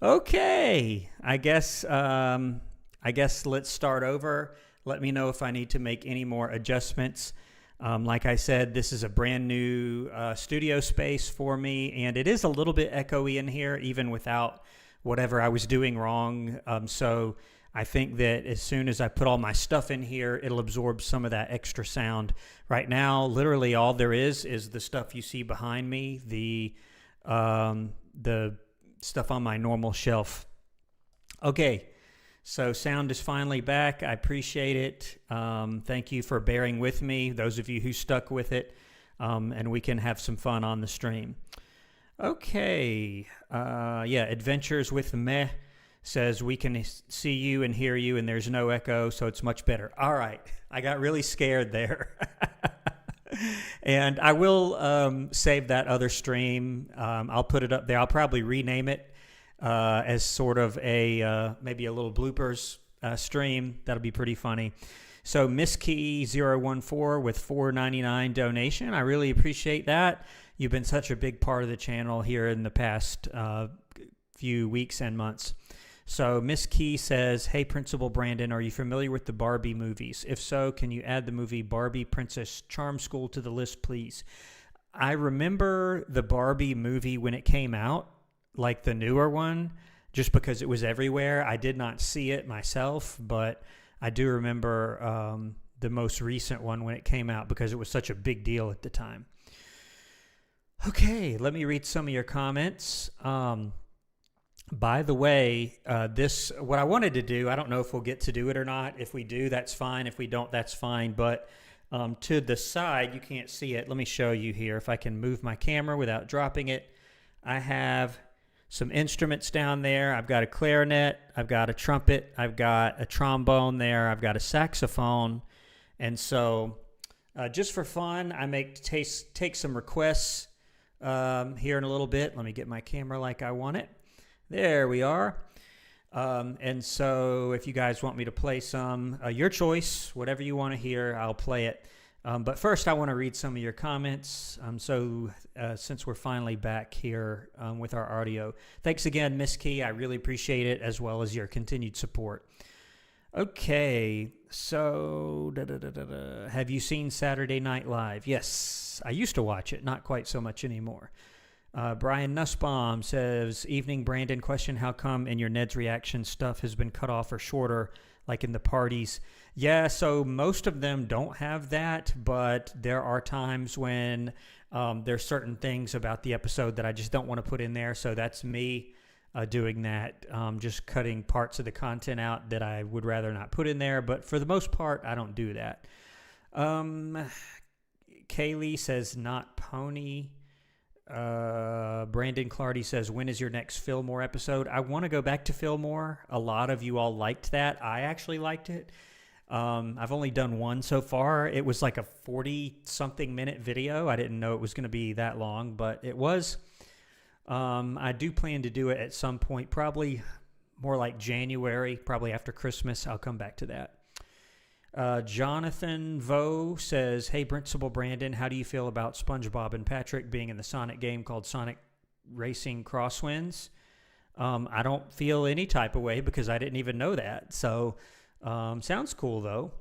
Okay, I guess let's start over. Let me know if I need to make any more adjustments. Like I said, this is a brand new studio space for me, and it is a little bit echoey in here, even without whatever I was doing wrong. So I think that as soon as I put all my stuff in here, it'll absorb some of that extra sound. Right now, literally all there is the stuff you see behind me, the stuff on my normal shelf. Okay, so sound is finally back. I appreciate it. Thank you for bearing with me, those of you who stuck with it, and we can have some fun on the stream. Okay, Adventures with Meh says we can see you and hear you and there's no echo, so it's much better. All right, I got really scared there. And I will save that other stream. I'll put it up there. I'll probably rename it as sort of a maybe a little bloopers stream. That'll be pretty funny. So Miss Key 014 with $4.99 donation. I really appreciate that. You've been such a big part of the channel here in the past few weeks and months. So Miss Key says, hey, Principal Brandon, are you familiar with the Barbie movies? If so, can you add the movie Barbie Princess Charm School to the list, please? I remember the Barbie movie when it came out, like the newer one, just because it was everywhere. I did not see it myself, but I do remember the most recent one when it came out because it was such a big deal at the time. Okay, let me read some of your comments. By the way, what I wanted to do, I don't know if we'll get to do it or not. If we do, that's fine. If we don't, that's fine. But to the side, you can't see it. Let me show you here. If I can move my camera without dropping it, I have some instruments down there. I've got a clarinet. I've got a trumpet. I've got a trombone there. I've got a saxophone. And so just for fun, I may take some requests here in a little bit. Let me get my camera like I want it. There we are. And so if you guys want me to play some, your choice, whatever you want to hear, I'll play it. But first, I want to read some of your comments. Since we're finally back here with our audio. Thanks again, Miss Key. I really appreciate it, as well as your continued support. Okay, so have you seen Saturday Night Live? Yes, I used to watch it, not quite so much anymore. Brian Nussbaum says, evening, Brandon. Question, how come in your Ned's Reaction stuff has been cut off or shorter, like in the parties? Yeah, so most of them don't have that, but there are times when there's certain things about the episode that I just don't want to put in there, so that's me doing that, just cutting parts of the content out that I would rather not put in there, but for the most part, I don't do that. Kaylee says, not Pony. Brandon Clardy says, when is your next Fillmore episode? I want to go back to Fillmore. A lot of you all liked that. I actually liked it. I've only done one so far. It was like a 40-something minute video. I didn't know it was going to be that long, but it was. I do plan to do it at some point, probably more like January, probably after Christmas. I'll come back to that. Jonathan Vo says, hey, Principal Brandon, how do you feel about SpongeBob and Patrick being in the Sonic game called Sonic Racing Crosswinds? I don't feel any type of way because I didn't even know that. So, sounds cool, though.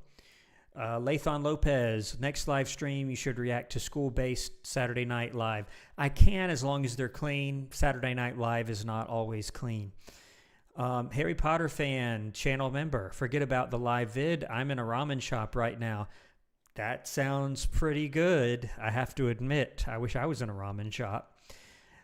Lathan Lopez, next live stream, you should react to school-based Saturday Night Live. I can, as long as they're clean. Saturday Night Live is not always clean. Harry Potter fan, channel member, forget about the live vid. I'm in a ramen shop right now. That sounds pretty good, I have to admit. I wish I was in a ramen shop.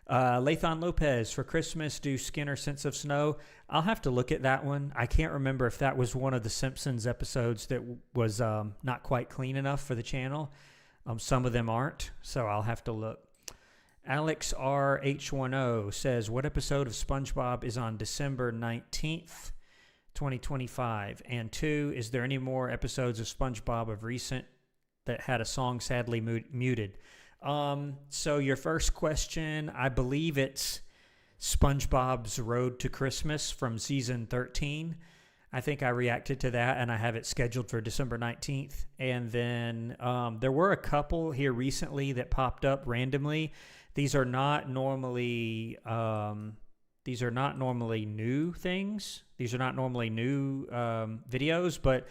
Lathan Lopez, for Christmas, do Skinner Sense of Snow. I'll have to look at that one. I can't remember if that was one of the Simpsons episodes that was not quite clean enough for the channel. Some of them aren't, so I'll have to look. Alex RH10 says, what episode of SpongeBob is on December 19th, 2025? And 2, is there any more episodes of SpongeBob of recent that had a song sadly muted? So your first question, I believe it's SpongeBob's Road to Christmas from season 13. I think I reacted to that, and I have it scheduled for December 19th. And then there were a couple here recently that popped up randomly. These are not normally These are not normally new things. These are not normally new videos, but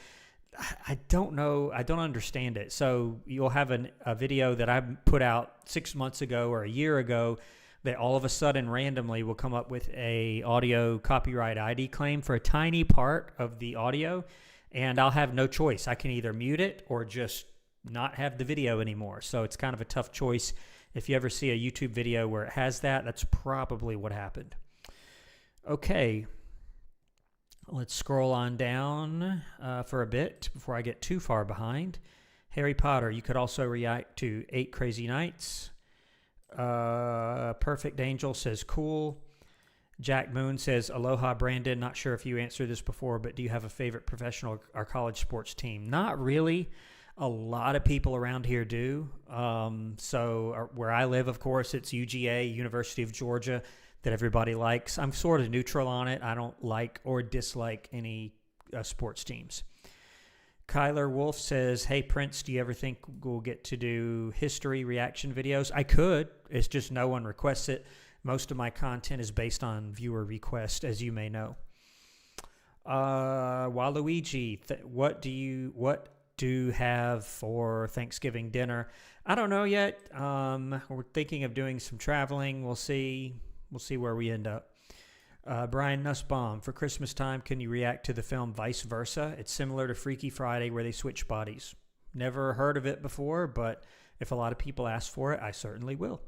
I don't know. I don't understand it. So you'll have a video that I put out 6 months ago or a year ago that all of a sudden randomly will come up with a audio copyright ID claim for a tiny part of the audio, and I'll have no choice. I can either mute it or just not have the video anymore. So it's kind of a tough choice. If you ever see a YouTube video where it has that, that's probably what happened. Okay. Let's scroll on down for a bit before I get too far behind. Harry Potter, you could also react to 8 Crazy Nights. Perfect Angel says cool. Jack Moon says, aloha, Brandon. Not sure if you answered this before, but do you have a favorite professional or college sports team? Not really. A lot of people around here do. So where I live, of course, it's UGA, University of Georgia, that everybody likes. I'm sort of neutral on it. I don't like or dislike any sports teams. Kyler Wolf says, hey, Prince, do you ever think we'll get to do history reaction videos? I could. It's just no one requests it. Most of my content is based on viewer request, as you may know. Waluigi, what do you have for Thanksgiving dinner? I don't know yet. We're thinking of doing some traveling. We'll see. We'll see where we end up. Brian Nussbaum, for Christmas time, can you react to the film Vice Versa? It's similar to Freaky Friday where they switch bodies. Never heard of it before, but if a lot of people ask for it, I certainly will.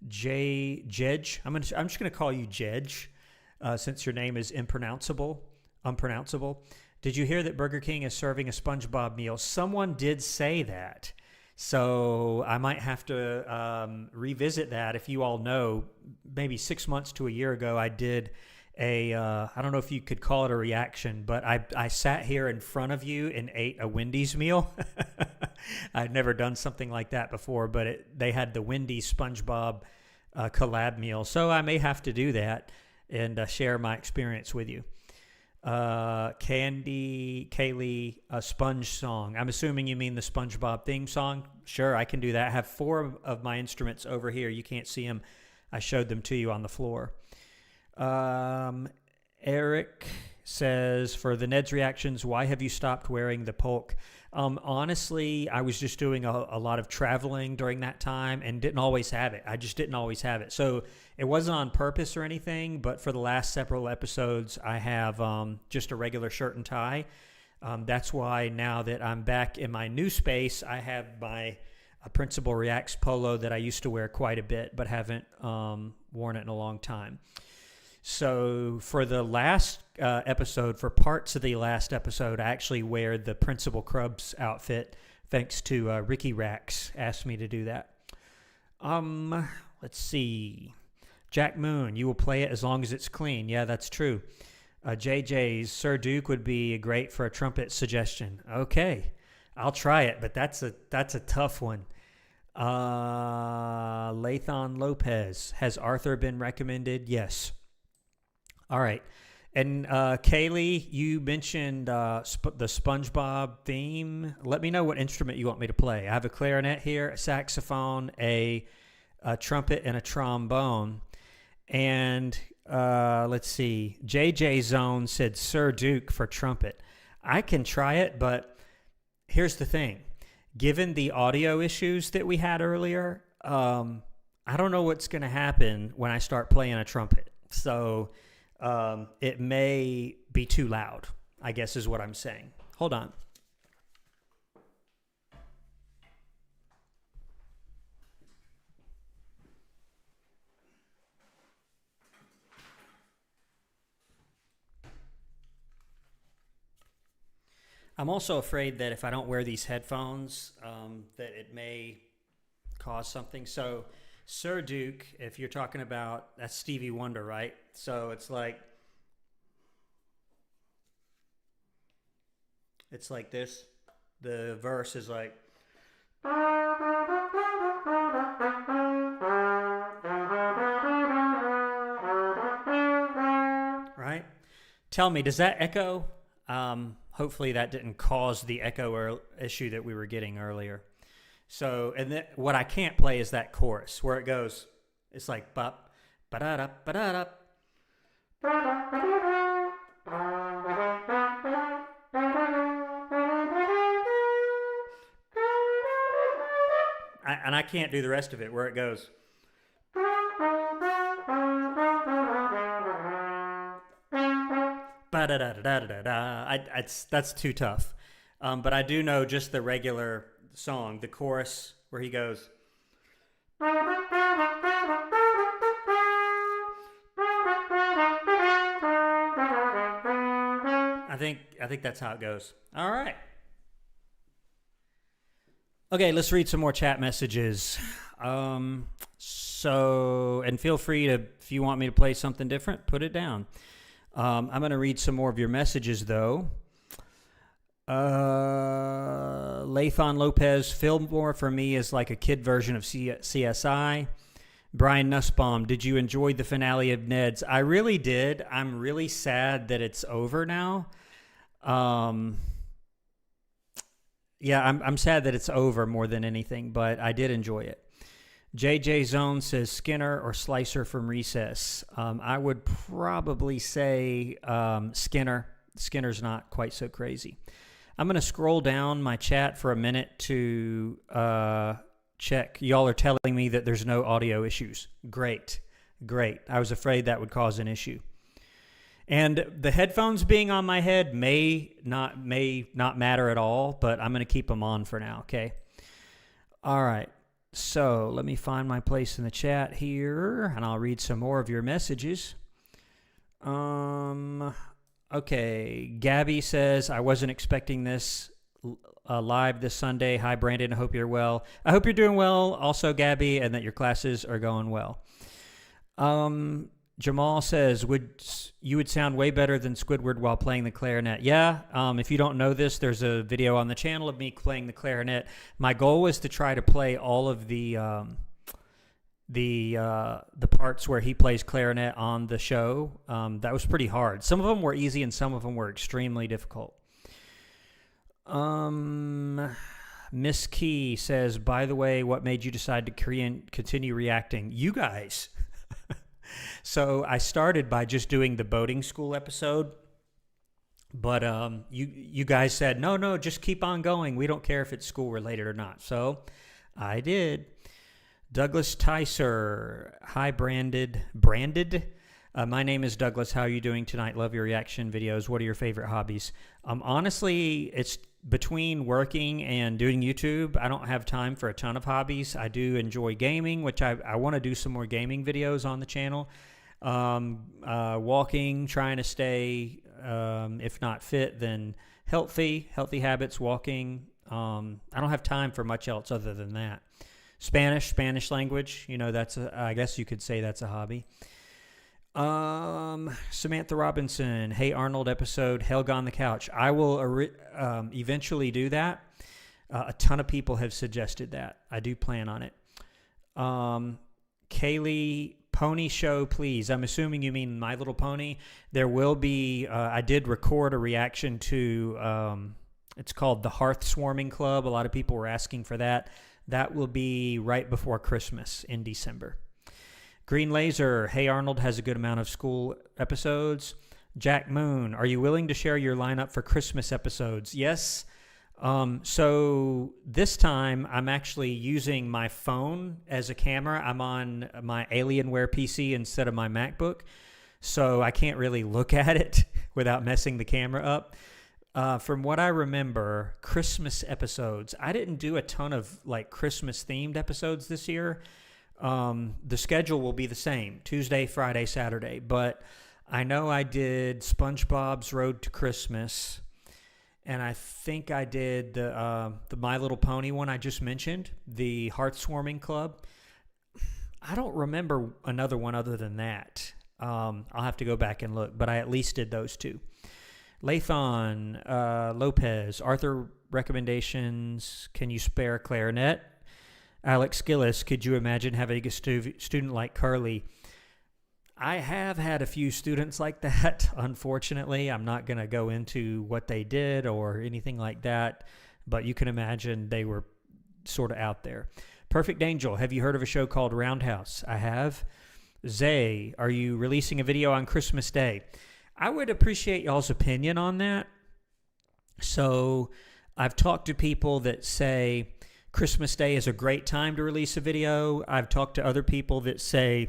Jedge, I'm just going to call you Jedge since your name is unpronounceable. Did you hear that Burger King is serving a SpongeBob meal? Someone did say that. So I might have to revisit that. If you all know, maybe 6 months to a year ago, I did I don't know if you could call it a reaction, but I sat here in front of you and ate a Wendy's meal. I'd never done something like that before, but they had the Wendy's SpongeBob collab meal. So I may have to do that and share my experience with you. Kaylee, a Sponge song. I'm assuming you mean the SpongeBob theme song. Sure, I can do that. I have 4 of my instruments over here. You can't see them. I showed them to you on the floor. Eric says, for the Ned's reactions, why have you stopped wearing the polk? Honestly, I was just doing a lot of traveling during that time and didn't always have it. I just didn't always have it. So it wasn't on purpose or anything, but for the last several episodes, I have just a regular shirt and tie. That's why now that I'm back in my new space, I have my Principal Reacts polo that I used to wear quite a bit, but haven't worn it in a long time. So for the last episode, for parts of the last episode, I actually wear the Principal Crubs outfit, thanks to Ricky Rax asked me to do that. Let's see. Jack Moon, you will play it as long as it's clean. Yeah, that's true. JJ's Sir Duke would be great for a trumpet suggestion. Okay, I'll try it, but that's a tough one. Lathon Lopez, has Arthur been recommended? Yes. All right. And Kaylee, you mentioned the SpongeBob theme. Let me know what instrument you want me to play. I have a clarinet here, a saxophone, a trumpet, and a trombone. And let's see. JJ Zone said Sir Duke for trumpet. I can try it, but here's the thing. Given the audio issues that we had earlier, I don't know what's going to happen when I start playing a trumpet. So it may be too loud, I guess is what I'm saying. Hold on. I'm also afraid that if I don't wear these headphones, that it may cause something. So Sir Duke, if you're talking about, that's Stevie Wonder, right? So it's like this. The verse is like, right? Tell me, does that echo? Hopefully that didn't cause the echo issue that we were getting earlier. So, and then what I can't play is that chorus where it goes, it's like bop, ba-da-da, ba-da-da, And I can't do the rest of it where it goes. That's too tough. But I do know just the regular song, the chorus where he goes. I think that's how it goes. All right. Okay, let's read some more chat messages. And feel free to, if you want me to play something different, put it down. I'm going to read some more of your messages, though. Lathon Lopez, Fillmore for me is like a kid version of CSI. Brian Nussbaum, did you enjoy the finale of Ned's? I really did. I'm really sad that it's over now. Yeah, I'm sad that it's over more than anything, but I did enjoy it. JJ Zone says Skinner or Slicer from Recess. I would probably say Skinner. Skinner's not quite so crazy. I'm going to scroll down my chat for a minute to check. Y'all are telling me that there's no audio issues. Great. I was afraid that would cause an issue. And the headphones being on my head may not matter at all, but I'm going to keep them on for now, okay? All right. So let me find my place in the chat here, and I'll read some more of your messages. Okay. Gabby says, I wasn't expecting this live this Sunday. Hi, Brandon. I hope you're well. I hope you're doing well also, Gabby, and that your classes are going well. Jamal says, you would sound way better than Squidward while playing the clarinet. Yeah, if you don't know this, there's a video on the channel of me playing the clarinet. My goal was to try to play all of the parts where he plays clarinet on the show. That was pretty hard. Some of them were easy and some of them were extremely difficult. Miss Key says, by the way, what made you decide to continue reacting? You guys. So I started by just doing the boating school episode, but you guys said, no, just keep on going. We don't care if it's school related or not. So I did. Douglas Tyser. Hi, Branded. My name is Douglas. How are you doing tonight? Love your reaction videos. What are your favorite hobbies? Honestly, it's between working and doing YouTube. I don't have time for a ton of hobbies. I do enjoy gaming, which I want to do some more gaming videos on the channel. Walking, trying to stay, if not fit, then healthy habits, walking. I don't have time for much else other than that. Spanish language, I guess you could say that's a hobby. Samantha Robinson, Hey Arnold episode, Helga on the Couch. I will eventually do that. A ton of people have suggested that. I do plan on it. Kaylee, Pony Show, please. I'm assuming you mean My Little Pony. There will be, I did record a reaction to, it's called the Hearth Swarming Club. A lot of people were asking for that. That will be right before Christmas in December. Green Laser, Hey Arnold has a good amount of school episodes. Jack Moon, are you willing to share your lineup for Christmas episodes? Yes. So this time I'm actually using my phone as a camera. I'm on my Alienware PC instead of my MacBook, so I can't really look at it without messing the camera up. From what I remember, Christmas episodes, I didn't do a ton of Christmas themed episodes this year. The schedule will be the same, Tuesday, Friday, Saturday, but I know I did SpongeBob's Road to Christmas, and I think I did the My Little Pony one I just mentioned, the Hearth Swarming Club. I don't remember another one other than that. I'll have to go back and look, but I at least did those two. Lathon, Lopez, Arthur recommendations, can you spare clarinet? Alex Gillis, could you imagine having a student like Carly? I have had a few students like that, unfortunately. I'm not going to go into what they did or anything like that, but you can imagine they were sort of out there. Perfect Angel, have you heard of a show called Roundhouse? I have. Zay, are you releasing a video on Christmas Day? I would appreciate y'all's opinion on that. So I've talked to people that say Christmas Day is a great time to release a video. I've talked to other people that say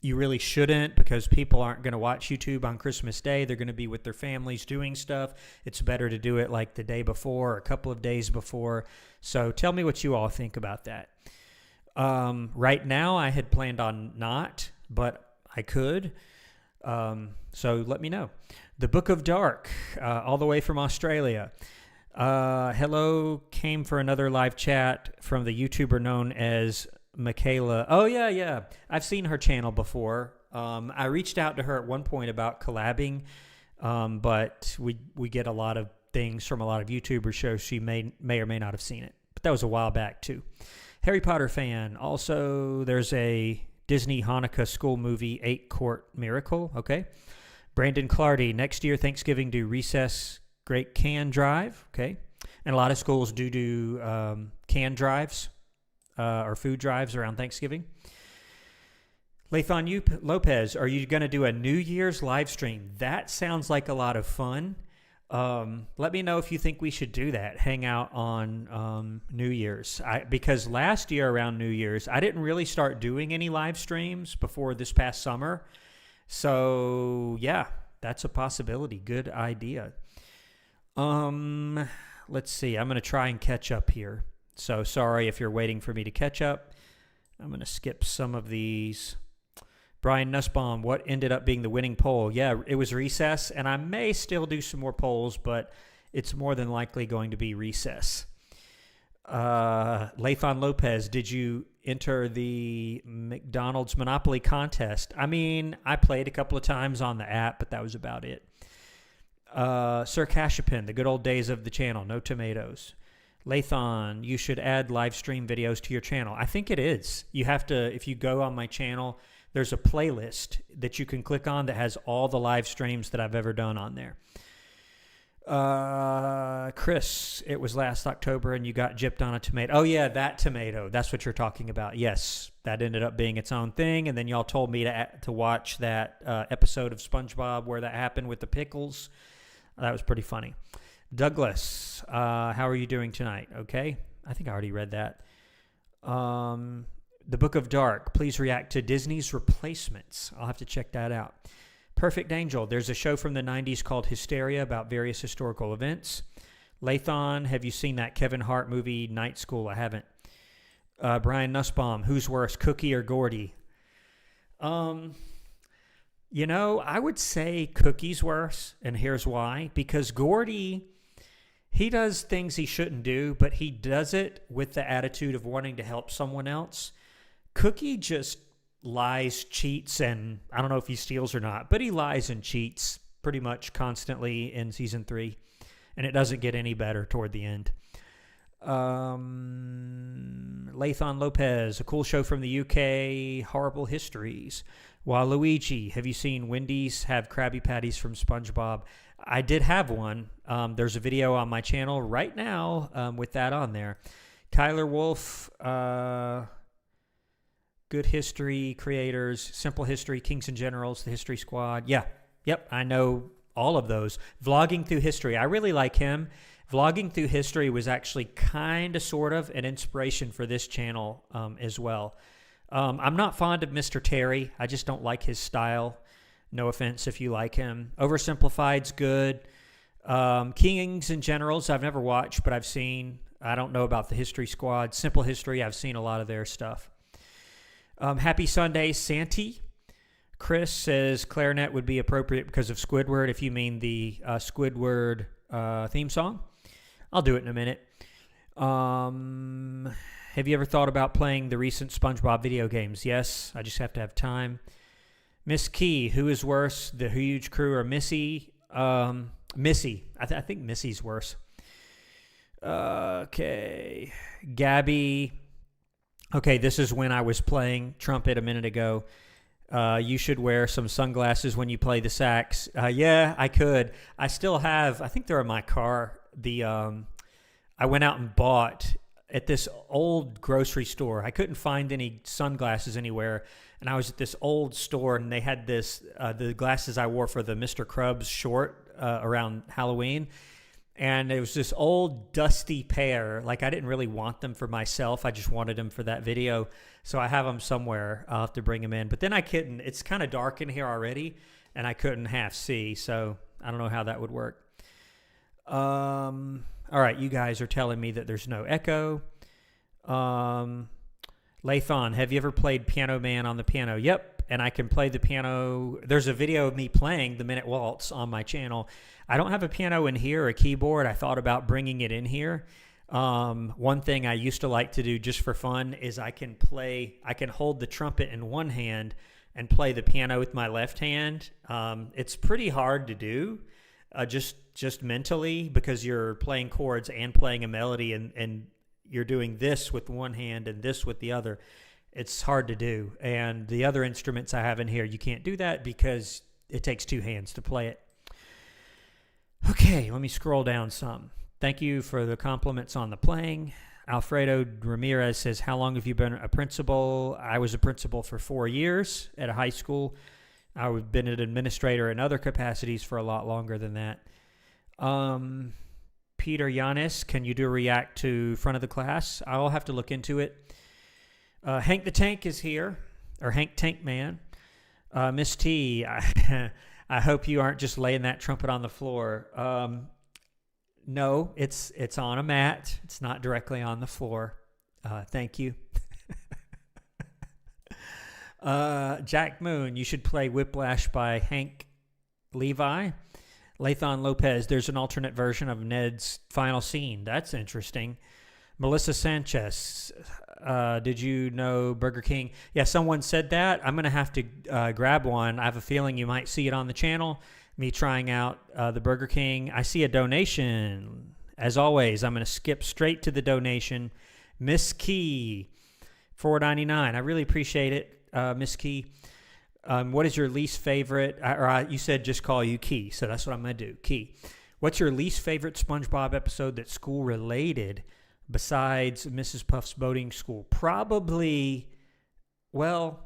you really shouldn't because people aren't going to watch YouTube on Christmas Day. They're going to be with their families doing stuff. It's better to do it like the day before or a couple of days before. So tell me what you all think about that. Right now, I had planned on not, but I could. So let me know. The Book of Dark, all the way from Australia. Hello, came for another live chat from the YouTuber known as Michaela. Oh, yeah. I've seen her channel before. I reached out to her at one point about collabing, but we get a lot of things from a lot of YouTubers, so she may or may not have seen it. But that was a while back, too. Harry Potter fan. Also, there's a Disney Hanukkah school movie, 8-Court Miracle. Okay. Brandon Clardy. Next year, Thanksgiving, do recess great can drive. Okay. And a lot of schools do can drives or food drives around Thanksgiving. Lathan Lopez, are you going to do a New Year's live stream? That sounds like a lot of fun. Let me know if you think we should do that. Hang out on New Year's. Because last year around New Year's, I didn't really start doing any live streams before this past summer. So, yeah, that's a possibility. Good idea. Let's see. I'm going to try and catch up here. So, sorry if you're waiting for me to catch up. I'm going to skip some of these. Brian Nussbaum, what ended up being the winning poll? Yeah, it was recess, and I may still do some more polls, but it's more than likely going to be recess. Lathan Lopez, did you enter the McDonald's Monopoly contest? I mean, I played a couple of times on the app, but that was about it. Sir Cashapin, the good old days of the channel, no tomatoes. Lathan, you should add live stream videos to your channel. I think it is. You have to, if you go on my channel, there's a playlist that you can click on that has all the live streams that I've ever done on there. Chris, it was last October and you got gypped on a tomato. Oh, yeah, that tomato. That's what you're talking about. Yes, that ended up being its own thing. And then y'all told me to watch that episode of SpongeBob where that happened with the pickles. That was pretty funny. Douglas, how are you doing tonight? Okay. I think I already read that. The Book of Dark, please react to Disney's Replacements. I'll have to check that out. Perfect Angel, there's a show from the 90s called Hysteria about various historical events. Lathan, have you seen that Kevin Hart movie, Night School? I haven't. Brian Nussbaum, who's worse, Cookie or Gordy? I would say Cookie's worse, and here's why. Because Gordy, he does things he shouldn't do, but he does it with the attitude of wanting to help someone else. Cookie just lies, cheats, and I don't know if he steals or not, but he lies and cheats pretty much constantly in season 3, and it doesn't get any better toward the end. Lathan Lopez, a cool show from the UK, Horrible Histories. Waluigi, have you seen Wendy's have Krabby Patties from SpongeBob? I did have one. There's a video on my channel right now with that on there. Kyler Wolf, Good History Creators, Simple History, Kings and Generals, The History Squad. Yeah, yep, I know all of those. Vlogging Through History, I really like him. Vlogging Through History was actually kind of, sort of, an inspiration for this channel as well. I'm not fond of Mr. Terry. I just don't like his style. No offense if you like him. Oversimplified's good. Kings and Generals, I've never watched, but I've seen. I don't know about the History Squad. Simple History, I've seen a lot of their stuff. Happy Sunday, Santi. Chris says clarinet would be appropriate because of Squidward, if you mean the Squidward theme song. I'll do it in a minute. Have you ever thought about playing the recent SpongeBob video games? Yes, I just have to have time. Miss Key, who is worse, the Huge Crew or Missy? Missy. I think Missy's worse. Okay. Gabby. Okay, this is when I was playing trumpet a minute ago. You should wear some sunglasses when you play the sax. Yeah, I could. I still have, I think they're in my car. I went out and bought at this old grocery store. I couldn't find any sunglasses anywhere. and I was at this old store, and they had this the glasses I wore for the Mr. Krubs short around Halloween. And it was this old dusty pair. Like, I didn't really want them for myself. I just wanted them for that video. So I have them somewhere. I'll have to bring them in. But then I couldn't. It's kind of dark in here already, and I couldn't half see. So I don't know how that would work. All right, you guys are telling me that there's no echo. Lathon, have you ever played Piano Man on the piano? Yep, and I can play the piano. There's a video of me playing the Minute Waltz on my channel. I don't have a piano in here or a keyboard. I thought about bringing it in here. One thing I used to like to do just for fun is I can hold the trumpet in one hand and play the piano with my left hand. It's pretty hard to do, just mentally, because you're playing chords and playing a melody, and you're doing this with one hand and this with the other. It's hard to do. And the other instruments I have in here, you can't do that because it takes two hands to play it. Okay, let me scroll down some. Thank you for the compliments on the playing. Alfredo Ramirez says, how long have you been a principal? I was a principal for 4 years at a high school. I've been an administrator in other capacities for a lot longer than that. Peter Yanis, can you do a react to front of the class? I'll have to look into it. Hank the Tank is here, or Hank Tank Man. Miss T, I hope you aren't just laying that trumpet on the floor. No, it's on a mat. It's not directly on the floor. Thank you. Jack Moon, you should play Whiplash by Hank Levi. Lathon Lopez, there's an alternate version of Ned's final scene. That's interesting. Melissa Sanchez, did you know Burger King? Yeah, someone said that. I'm going to have to grab one. I have a feeling you might see it on the channel, me trying out the Burger King. I see a donation. As always, I'm going to skip straight to the donation. Miss Key, $4.99. I really appreciate it, Miss Key. What is your least favorite? You said just call you Key, so that's what I'm going to do. Key. What's your least favorite SpongeBob episode that's school-related besides Mrs. Puff's boating school? Probably, well,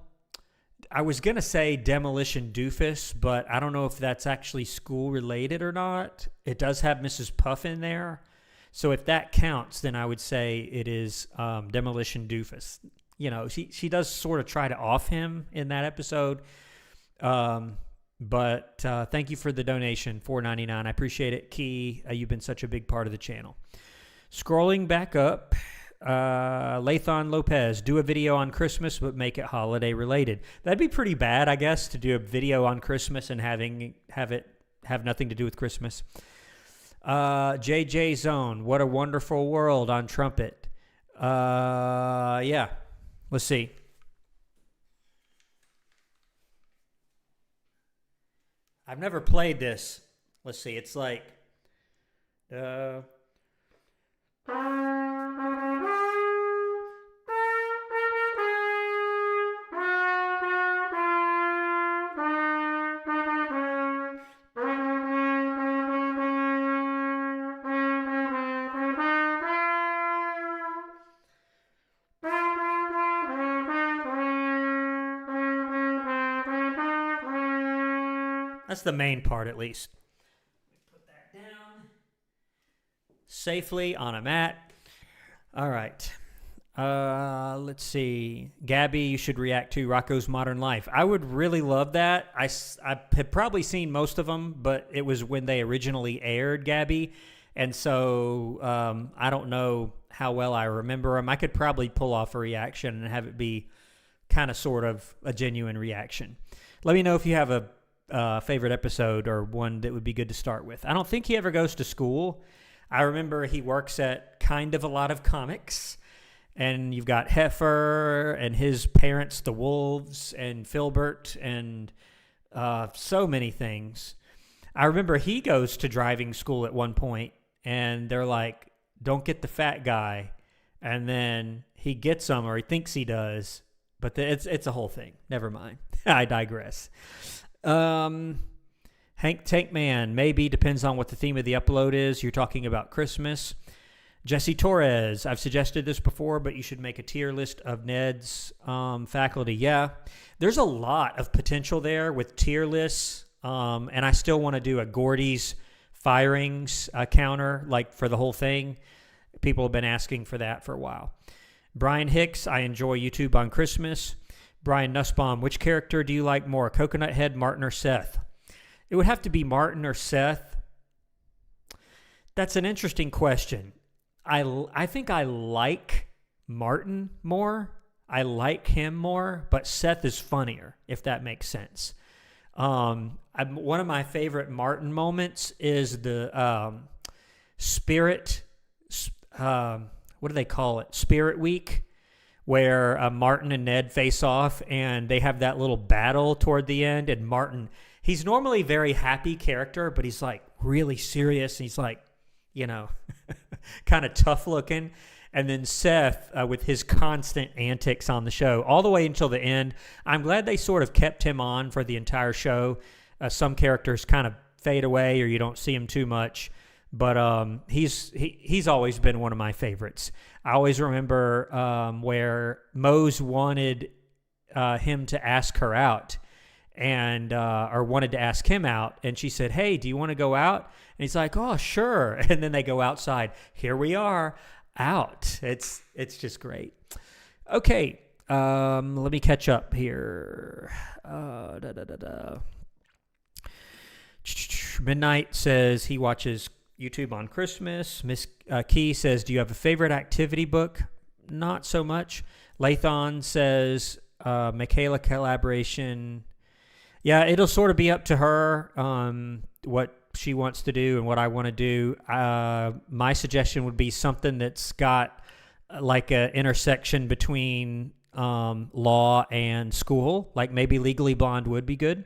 I was going to say Demolition Doofus, but I don't know if that's actually school-related or not. It does have Mrs. Puff in there. So if that counts, then I would say it is Demolition Doofus. You know, she does sort of try to off him in that episode. But thank you for the donation, $4.99. I appreciate it, Key. You've been such a big part of the channel. Scrolling back up, Lathon Lopez, do a video on Christmas, but make it holiday related. That'd be pretty bad, I guess, to do a video on Christmas and have nothing to do with Christmas. JJ Zone, what a wonderful world on trumpet. Yeah. Let's see. I've never played this. Let's see. It's like... That's the main part, at least. Put that down safely on a mat. All right. Let's see. Gabby, you should react to Rocco's Modern Life. I would really love that. I have probably seen most of them, but it was when they originally aired, Gabby. And so I don't know how well I remember them. I could probably pull off a reaction and have it be kind of sort of a genuine reaction. Let me know if you have a favorite episode or one that would be good to start with. I don't think he ever goes to school. I remember he works at kind of a lot of comics, and you've got Heifer and his parents, the Wolves, and Filbert, and so many things. I remember he goes to driving school at one point, and they're like, don't get the fat guy, and then he gets him, or he thinks he does, but it's a whole thing. Never mind. I digress. Hank Tank Man, maybe, depends on what the theme of the upload is. You're talking about Christmas. Jesse Torres, I've suggested this before, but you should make a tier list of Ned's faculty. Yeah, there's a lot of potential there with tier lists, and I still want to do a Gordy's firings counter, like for the whole thing. People have been asking for that for a while. Brian Hicks, I enjoy YouTube on Christmas. Brian Nussbaum, which character do you like more, Coconut Head, Martin, or Seth? It would have to be Martin or Seth. That's an interesting question. I think I like Martin more. I like him more, but Seth is funnier, if that makes sense. One of my favorite Martin moments is the Spirit, what do they call it? Spirit Week, where Martin and Ned face off, and they have that little battle toward the end, and Martin, he's normally a very happy character, but he's like really serious, and he's like, you know, kind of tough looking. And then Seth, with his constant antics on the show, all the way until the end. I'm glad they sort of kept him on for the entire show. Some characters kind of fade away or you don't see him too much. But he's always been one of my favorites. I always remember where Mose wanted him to ask her out, and or wanted to ask him out, and she said, "Hey, do you want to go out?" And he's like, "Oh, sure." And then they go outside. Here we are, out. It's just great. Okay, let me catch up here. Midnight says he watches YouTube on Christmas. Miss Key says, do you have a favorite activity book? Not so much. Lathon says, Michaela collaboration. Yeah, it'll sort of be up to her what she wants to do and what I want to do. My suggestion would be something that's got like an intersection between law and school, like maybe Legally Blonde would be good.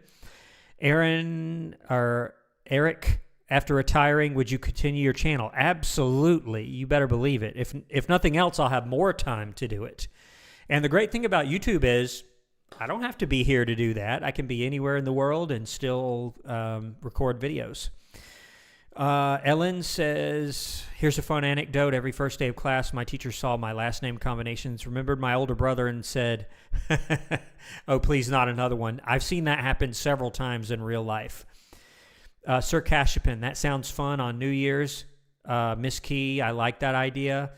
Eric, after retiring, would you continue your channel? Absolutely. You better believe it. If nothing else, I'll have more time to do it. And the great thing about YouTube is I don't have to be here to do that. I can be anywhere in the world and still record videos. Ellen says, here's a fun anecdote. Every first day of class, my teacher saw my last name combinations, remembered my older brother, and said, oh, please, not another one. I've seen that happen several times in real life. Sir Cashapin, that sounds fun on New Year's. Miss Key, I like that idea,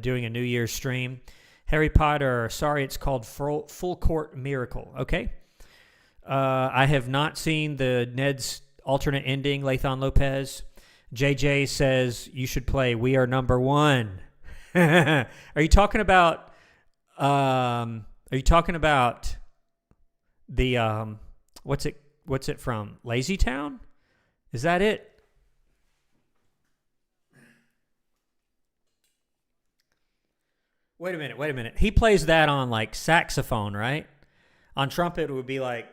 doing a New Year's stream. Harry Potter, sorry, it's called Full Court Miracle. Okay. I have not seen the Ned's alternate ending, Lathon Lopez. JJ says you should play We Are Number One. Are you talking about the what's it from? Lazy Town? Is that it? Wait a minute. He plays that on like saxophone, right? On trumpet it would be like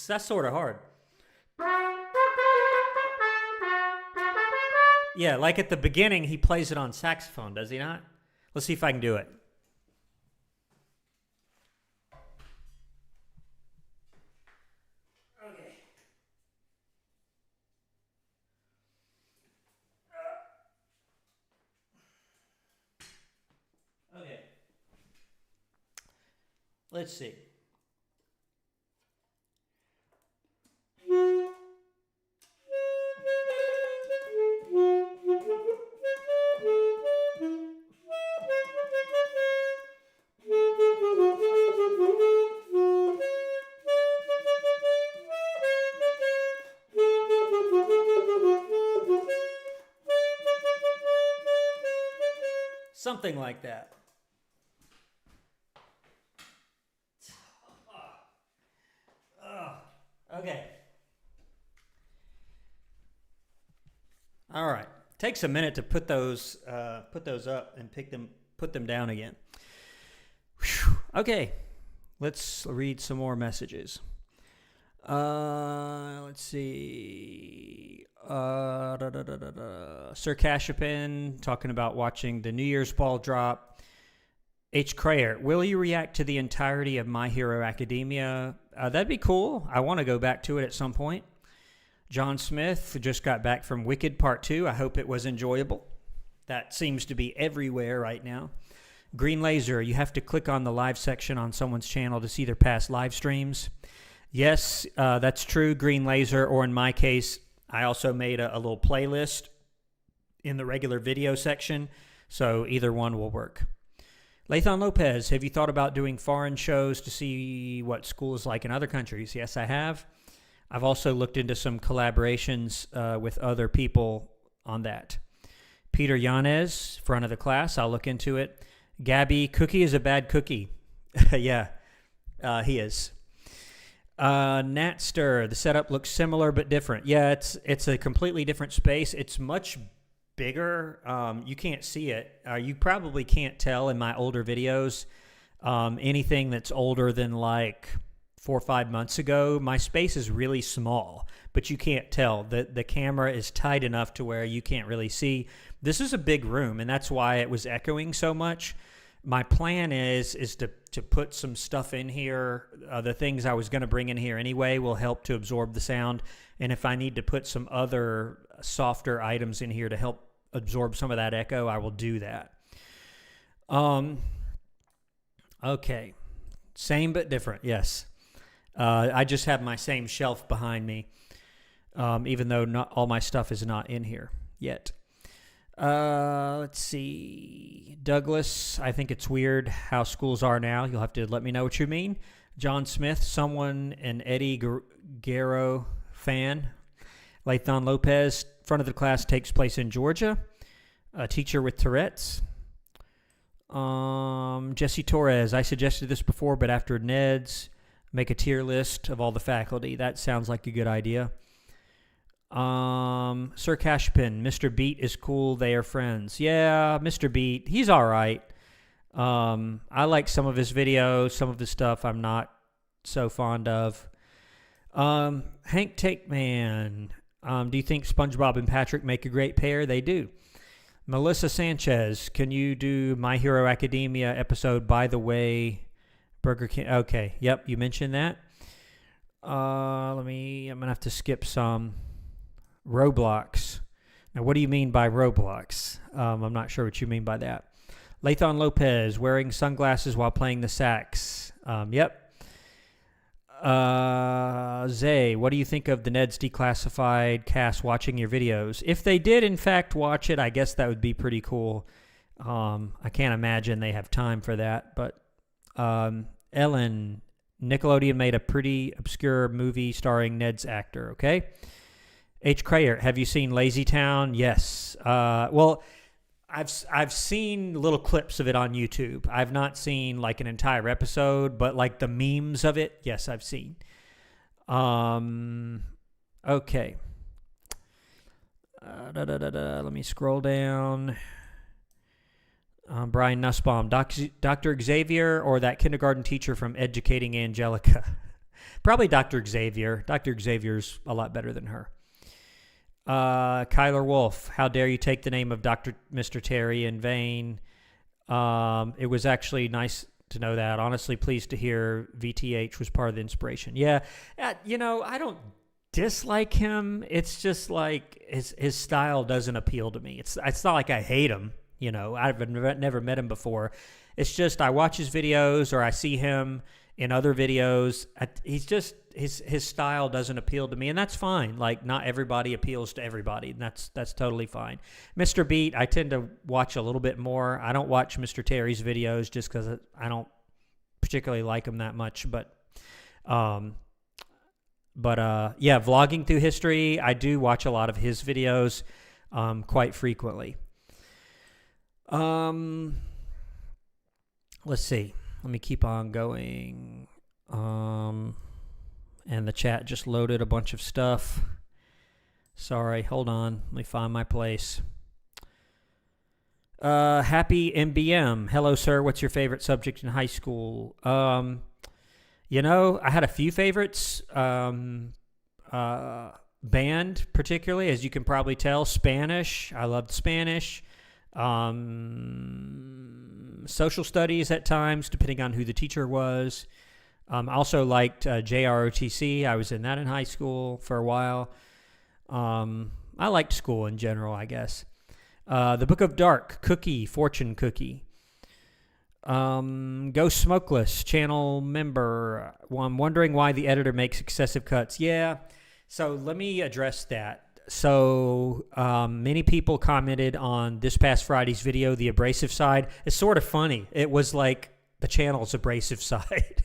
that's sort of hard. Yeah, like at the beginning, he plays it on saxophone, does he not? Let's see if I can do it. Okay. Okay. Let's see. Something like that. Okay. All right. Takes a minute to put those up and put them down again. Whew. Okay. Let's read some more messages. Let's see. Sir Cashapin talking about watching the New Year's ball drop. H. Crayer, will you react to the entirety of My Hero Academia? That'd be cool. I want to go back to it at some point. John Smith just got back from Wicked Part 2. I hope it was enjoyable. That seems to be everywhere right now. Green Laser, you have to click on the live section on someone's channel to see their past live streams. Yes, that's true, Green Laser, or in my case, I also made a little playlist in the regular video section, so either one will work. Lathan Lopez, have you thought about doing foreign shows to see what school is like in other countries? Yes, I have. I've also looked into some collaborations with other people on that. Peter Yanez, front of the class, I'll look into it. Gabby, Cookie is a bad cookie. Yeah, he is. Natster, the setup looks similar but different. Yeah, it's a completely different space. It's much bigger. You can't see it. You probably can't tell in my older videos. Anything that's older than like 4 or 5 months ago, my space is really small, but you can't tell. The camera is tight enough to where you can't really see. This is a big room, and that's why it was echoing so much. My plan is to put some stuff in here. The things I was going to bring in here anyway will help to absorb the sound. And if I need to put some other softer items in here to help absorb some of that echo, I will do that. Okay. Same but different, yes. I just have my same shelf behind me, even though not all my stuff is not in here yet. Let's see. Douglas, I think it's weird how schools are now. You'll have to let me know what you mean. John Smith, an Eddie Guerrero fan. Lathan Lopez, front of the class takes place in Georgia. A teacher with Tourette's. Jesse Torres, I suggested this before, but after Ned's, make a tier list of all the faculty. That sounds like a good idea. Sir Cashpin, Mr. Beat is cool. They are friends. Yeah, Mr. Beat, he's all right. I like some of his videos. Some of his stuff I'm not so fond of. Hank Takeman, do you think SpongeBob and Patrick make a great pair? They do. Melissa Sanchez, can you do My Hero Academia episode, By the Way, Burger King? Okay, yep, you mentioned that. I'm going to have to skip some. Roblox. Now, what do you mean by Roblox? I'm not sure what you mean by that. Lathan Lopez, wearing sunglasses while playing the sax. Yep. Zay, what do you think of the Ned's Declassified cast watching your videos? If they did, in fact, watch it, I guess that would be pretty cool. I can't imagine they have time for that. But Ellen, Nickelodeon made a pretty obscure movie starring Ned's actor, okay? H. Crayer, have you seen Lazy Town? Yes. Well, I've seen little clips of it on YouTube. I've not seen like an entire episode, but like the memes of it, yes, I've seen. Okay. Let me scroll down. Brian Nussbaum, Dr. Xavier or that kindergarten teacher from Educating Angelica? Probably Dr. Xavier. Dr. Xavier's a lot better than her. Kyler Wolf, how dare you take the name of Mr. Terry in vain? It was actually nice to know that. Honestly, pleased to hear VTH was part of the inspiration. Yeah, I don't dislike him. It's just like his style doesn't appeal to me. It's not like I hate him. I've never met him before. It's just I watch his videos or I see him in other videos. He's just his style doesn't appeal to me, and that's fine. Like, not everybody appeals to everybody, and that's totally fine. Mr. Beat, I tend to watch a little bit more. I don't watch Mr. Terry's videos just because I don't particularly like him that much. But yeah, vlogging through history, I do watch a lot of his videos quite frequently. Let's see. Let me keep on going. And the chat just loaded a bunch of stuff. Sorry, hold on. Let me find my place. Happy MBM. Hello, sir. What's your favorite subject in high school? I had a few favorites. Band, particularly, as you can probably tell. Spanish. I loved Spanish. Social studies at times, depending on who the teacher was. I also liked JROTC. I was in that in high school for a while. I liked school in general, I guess. The Book of Dark, Cookie, Fortune Cookie. Go Smokeless, channel member. Well, I'm wondering why the editor makes excessive cuts. Yeah, so let me address that. So many people commented on this past Friday's video, the abrasive side. It's sort of funny. It was like the channel's abrasive side.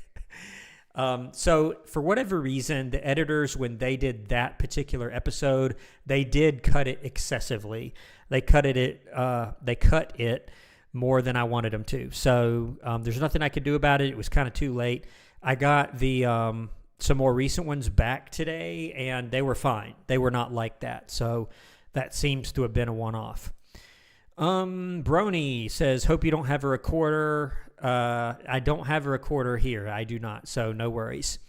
So for whatever reason, the editors, when they did that particular episode, they did cut it excessively. They cut it more than I wanted them to. So there's nothing I could do about it. It was kind of too late. I got the some more recent ones back today, and they were fine. They were not like that. So that seems to have been a one-off. Brony says, hope you don't have a recorder. I don't have a recorder here. I do not, so no worries.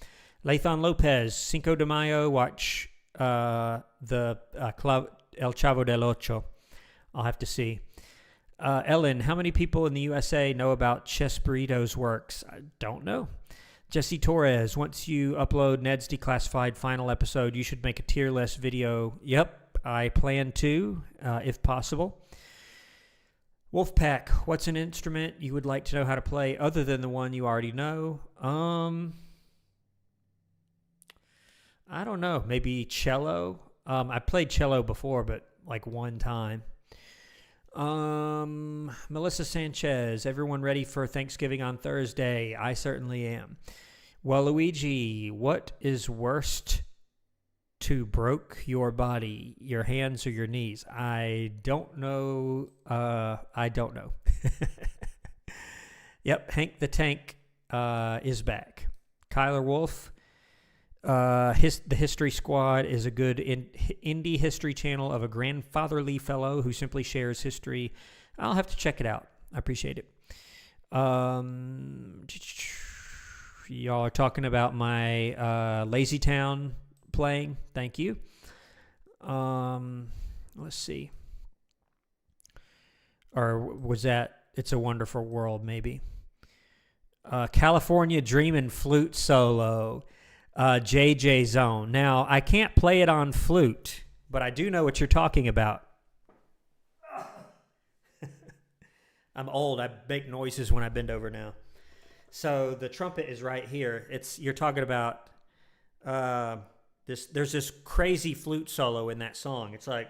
Lathon Lopez, Cinco de Mayo, watch the El Chavo del Ocho. I'll have to see. Ellen, how many people in the USA know about Chess Burrito's works? I don't know. Jesse Torres, once you upload Ned's Declassified final episode, you should make a tier list video. Yep, I plan to, if possible. Wolfpack, what's an instrument you would like to know how to play other than the one you already know? I don't know. Maybe cello. I played cello before, but like one time. Melissa Sanchez, everyone ready for Thanksgiving on Thursday? I certainly am. Well, Luigi, what is worst to broke your body, your hands or your knees? I don't know. I don't know. Yep, Hank the Tank is back. Kyler Wolf, the History Squad is a good indie history channel of a grandfatherly fellow who simply shares history. I'll have to check it out. I appreciate it. Y'all are talking about my Lazy Town playing. Thank you. Let's see. Or was that It's a Wonderful World, maybe? California Dreamin' Flute Solo. JJ Zone. Now, I can't play it on flute, but I do know what you're talking about. I'm old. I make noises when I bend over now. So the trumpet is right here. You're talking about this. There's this crazy flute solo in that song. It's like.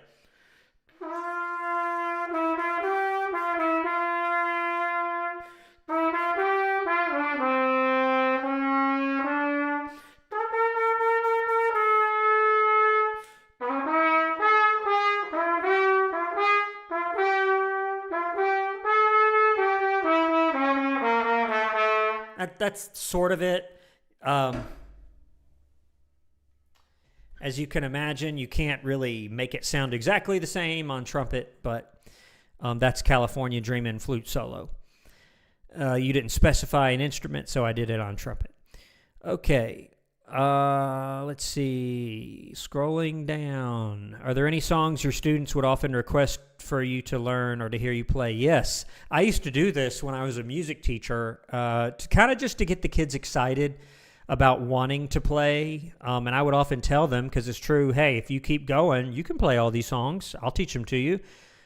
That's sort of it. As you can imagine, you can't really make it sound exactly the same on trumpet, but that's California Dreamin' Flute Solo. You didn't specify an instrument, so I did it on trumpet. Okay. Let's see. Scrolling down. Are there any songs your students would often request for you to learn or to hear you play? Yes. I used to do this when I was a music teacher, to kind of just to get the kids excited about wanting to play. And I would often tell them, because it's true, hey, if you keep going, you can play all these songs. I'll teach them to you.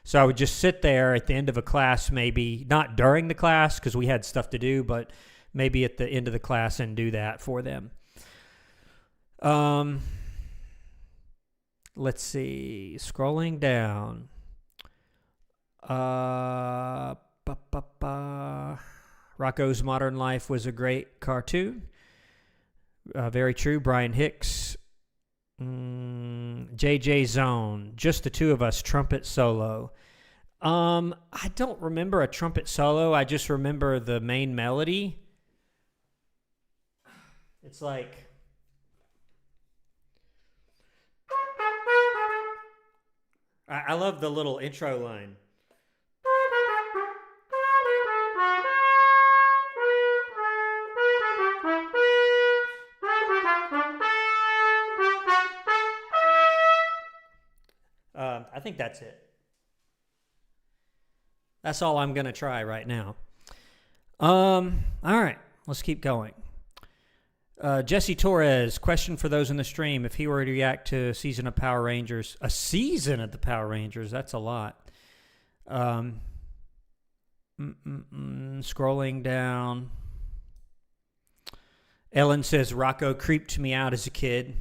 So I would just sit there at the end of a class, maybe not during the class because we had stuff to do, but maybe at the end of the class and do that for them. Let's see. Scrolling down. Rocco's Modern Life was a great cartoon. Very true. Brian Hicks. JJ Zone. Just the two of us. Trumpet solo. I don't remember a trumpet solo. I just remember the main melody. It's like. I love the little intro line. I think that's it. That's all I'm going to try right now. All right, let's keep going. Jesse Torres, question for those in the stream. If he were to react to a season of Power Rangers, that's a lot. Scrolling down. Ellen says, Rocco creeped me out as a kid.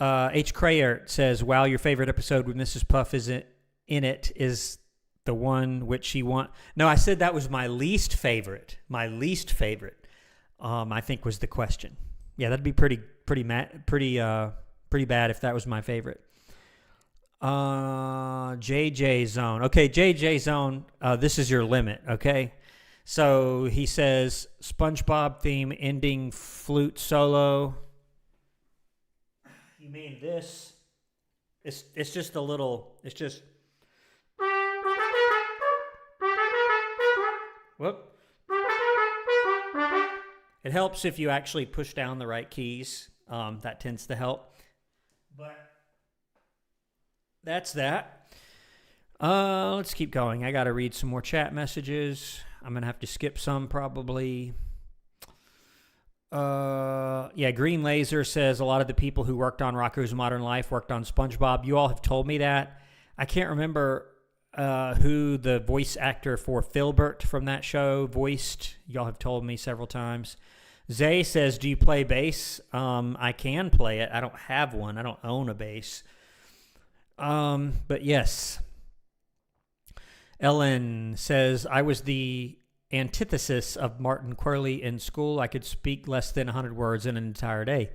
H. Crayert says, wow, your favorite episode with Mrs. Puff is in it is the one which she won. No, I said that was my least favorite. My least favorite, I think, was the question. Yeah, that'd be pretty bad if that was my favorite. JJ Zone. Okay, JJ Zone, this is your limit, okay? So he says, SpongeBob theme ending flute solo. You mean this? It's just a little, it's just. Whoop. It helps if you actually push down the right keys. That tends to help. But that's that. Let's keep going. I got to read some more chat messages. I'm going to have to skip some probably. Green Laser says a lot of the people who worked on Rocko's Modern Life worked on SpongeBob. You all have told me that. I can't remember who the voice actor for Filbert from that show voiced. Y'all have told me several times. Zay says, do you play bass? I can play it. I don't have one. I don't own a bass. But yes. Ellen says, I was the antithesis of Martin Quirley in school. I could speak less than 100 words in an entire day.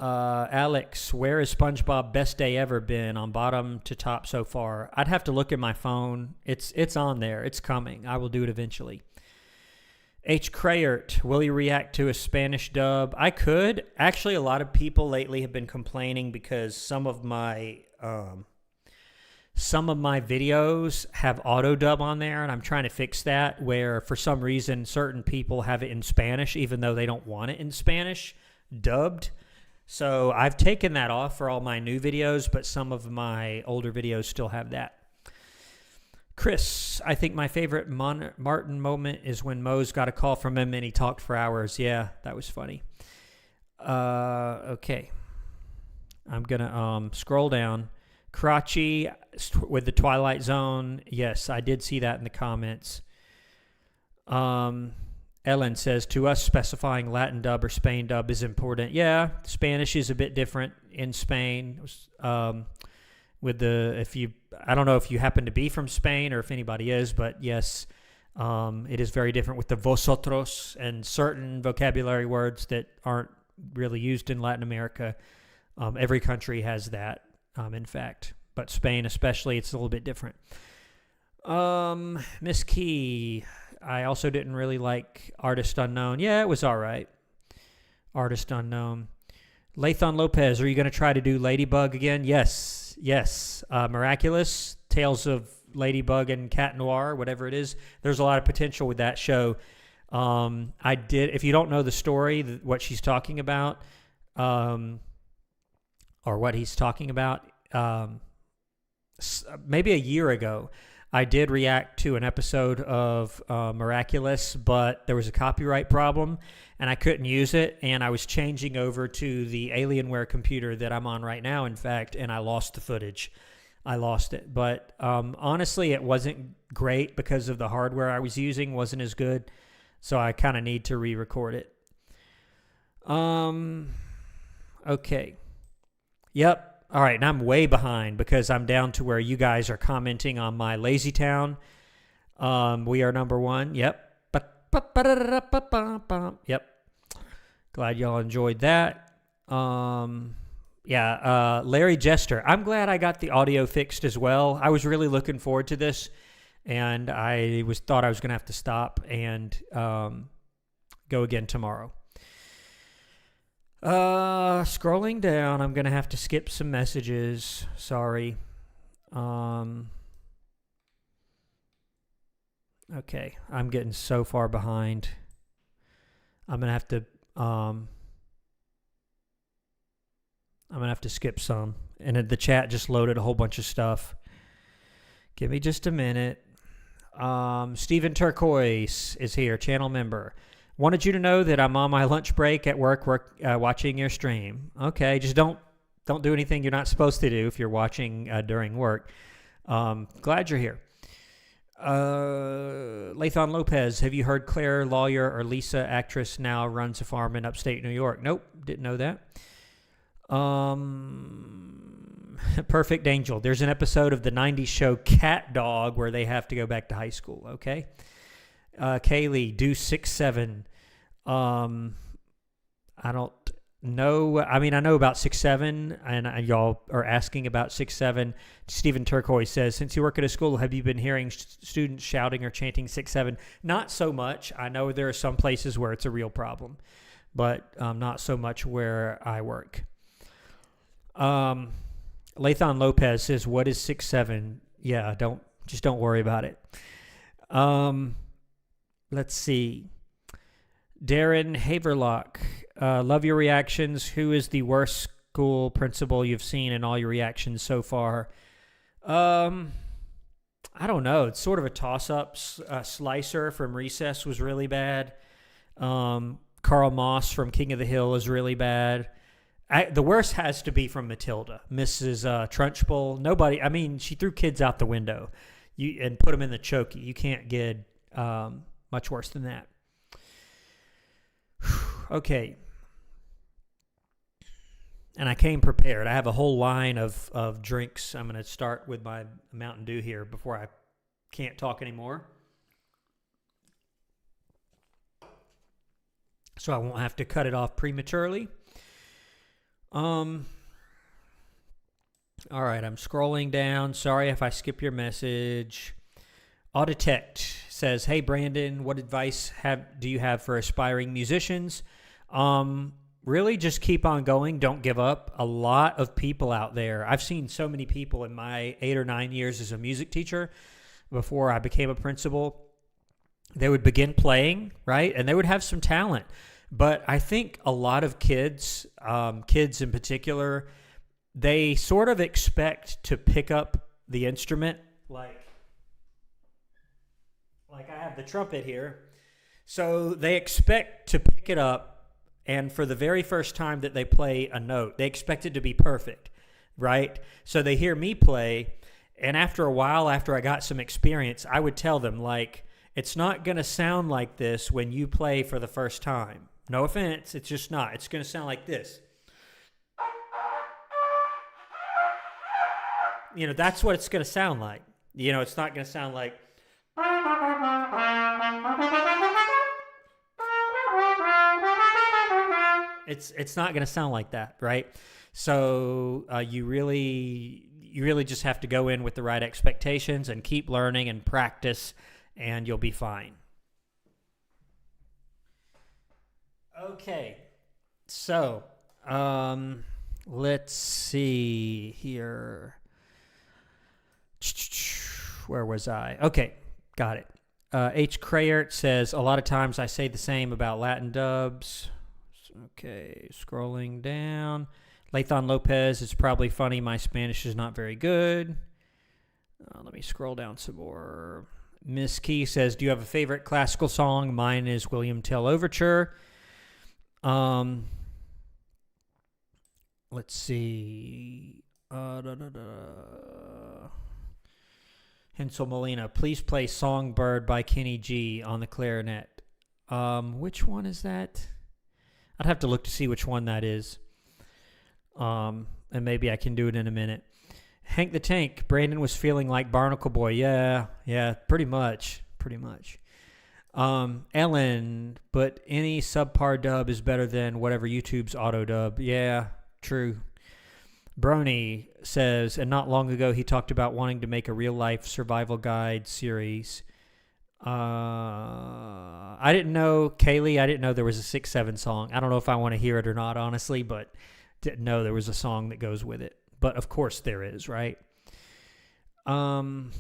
Alex, where has SpongeBob best day ever been on bottom to top so far? I'd have to look at my phone. It's on there. It's coming. I will do it eventually. H. Crayert, will you react to a Spanish dub? I could. Actually, a lot of people lately have been complaining because some of my videos have auto dub on there, and I'm trying to fix that, where for some reason certain people have it in Spanish even though they don't want it in Spanish dubbed. So I've taken that off for all my new videos, but some of my older videos still have that. Chris, I think my favorite Martin moment is when Mose got a call from him and he talked for hours. Yeah, that was funny. Okay. I'm going to scroll down. Karachi with the Twilight Zone. Yes, I did see that in the comments. Ellen says, to us, specifying Latin dub or Spain dub is important. Yeah, Spanish is a bit different in Spain. I don't know if you happen to be from Spain or if anybody is, but yes, it is very different with the vosotros and certain vocabulary words that aren't really used in Latin America. Every country has that, in fact, but Spain especially, it's a little bit different. Miss Key, I also didn't really like Artist Unknown. Yeah, it was all right. Artist Unknown. Lathon Lopez, are you going to try to do Ladybug again? Yes. Miraculous, Tales of Ladybug and Cat Noir, whatever it is. There's a lot of potential with that show. If you don't know the story, what she's talking about, or what he's talking about, maybe a year ago, I did react to an episode of Miraculous, but there was a copyright problem, and I couldn't use it, and I was changing over to the Alienware computer that I'm on right now, in fact, and I lost the footage. I lost it. But honestly, it wasn't great because of the hardware I was using wasn't as good, so I kind of need to re-record it. Okay. Yep. All right, and I'm way behind because I'm down to where you guys are commenting on my Lazy Town. We are number one. Yep. Yep. Glad y'all enjoyed that. Larry Jester. I'm glad I got the audio fixed as well. I was really looking forward to this, and I thought I was going to have to stop and go again tomorrow. Scrolling down, I'm going to have to skip some messages. Sorry. Okay, I'm getting so far behind. I'm going to have to skip some. And the chat just loaded a whole bunch of stuff. Give me just a minute. Stephen Turquoise is here, channel member. Wanted you to know that I'm on my lunch break at work watching your stream. Okay, just don't do anything you're not supposed to do if you're watching during work. Glad you're here. Lathon Lopez, have you heard Claire, lawyer, or Lisa, actress, now runs a farm in upstate New York? Nope, didn't know that. Perfect Angel. There's an episode of the 90s show Cat Dog where they have to go back to high school, okay? Kaylee, do 6'7". I don't know. I mean, I know about 6'7", and y'all are asking about 6'7". Stephen Turquoise says, since you work at a school, have you been hearing students shouting or chanting 6'7"? Not so much. I know there are some places where it's a real problem, but not so much where I work. Lathon Lopez says, what is 6'7"? Yeah, don't worry about it. Let's see. Darren Haverlock, love your reactions. Who is the worst school principal you've seen in all your reactions so far? I don't know. It's sort of a toss-up. Slicer from Recess was really bad. Carl Moss from King of the Hill is really bad. The worst has to be from Matilda, Mrs. Trunchbull. Nobody, I mean, she threw kids out the window and put them in the chokey. You can't get much worse than that. Okay. And I came prepared. I have a whole line of drinks. I'm going to start with my Mountain Dew here before I can't talk anymore. So I won't have to cut it off prematurely. All right, I'm scrolling down. Sorry if I skip your message. Auditect says, hey, Brandon, what advice do you have for aspiring musicians? Really just keep on going. Don't give up. A lot of people out there. I've seen so many people in my 8 or 9 years as a music teacher before I became a principal. They would begin playing, right? And they would have some talent. But I think a lot of kids in particular, they sort of expect to pick up the instrument like I have the trumpet here. So they expect to pick it up, and for the very first time that they play a note, they expect it to be perfect, right? So they hear me play, and after a while, after I got some experience, I would tell them, like, it's not going to sound like this when you play for the first time. No offense, it's just not. It's going to sound like this. You know, that's what it's going to sound like. You know, it's not going to sound like... It's not going to sound like that, right? So you really just have to go in with the right expectations and keep learning and practice, and you'll be fine. Okay, so let's see here. Where was I? Okay, got it. H. Crayert says, a lot of times I say the same about Latin dubs. Okay, scrolling down. Lathon Lopez, it's probably funny. My Spanish is not very good. Let me scroll down some more. Miss Key says, do you have a favorite classical song? Mine is William Tell Overture. Let's see. Hensel Molina, please play Songbird by Kenny G on the clarinet. Which one is that? I'd have to look to see which one that is. And maybe I can do it in a minute. Hank the Tank, Brandon was feeling like Barnacle Boy. Yeah, pretty much. Ellen, but any subpar dub is better than whatever YouTube's auto dub. Yeah, true. Brony says, and not long ago he talked about wanting to make a real-life survival guide series. I didn't know, Kaylee, I didn't know there was a 6'7" song. I don't know if I want to hear it or not, honestly, but didn't know there was a song that goes with it. But of course there is, right? Some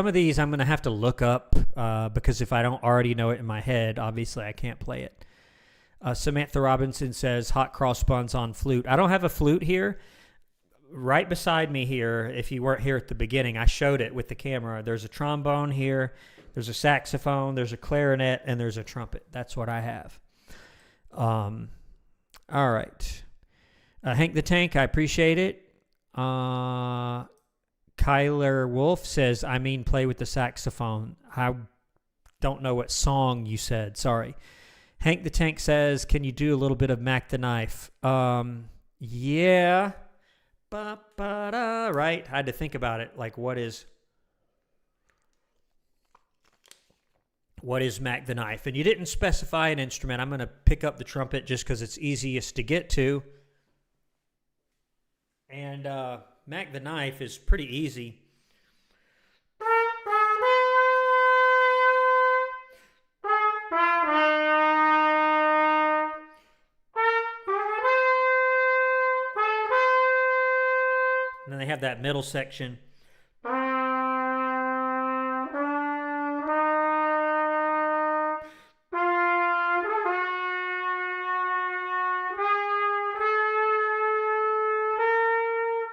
of these I'm going to have to look up because if I don't already know it in my head, obviously I can't play it. Samantha Robinson says, hot cross buns on flute. I don't have a flute here. right beside me here, if you weren't here at the beginning, I showed it with the camera. There's a trombone here, there's a saxophone, there's a clarinet, and there's a trumpet. That's what I have. All right. Hank the Tank, I appreciate it. Kyler Wolf says, I mean play with the saxophone. I don't know what song you said. Sorry. Hank the Tank says, can you do a little bit of Mac the Knife? Yeah. Ba-ba-da, right? I had to think about it. Like, what is Mac the Knife? And you didn't specify an instrument. I'm going to pick up the trumpet just because it's easiest to get to. And Mac the Knife is pretty easy. And then they have that middle section.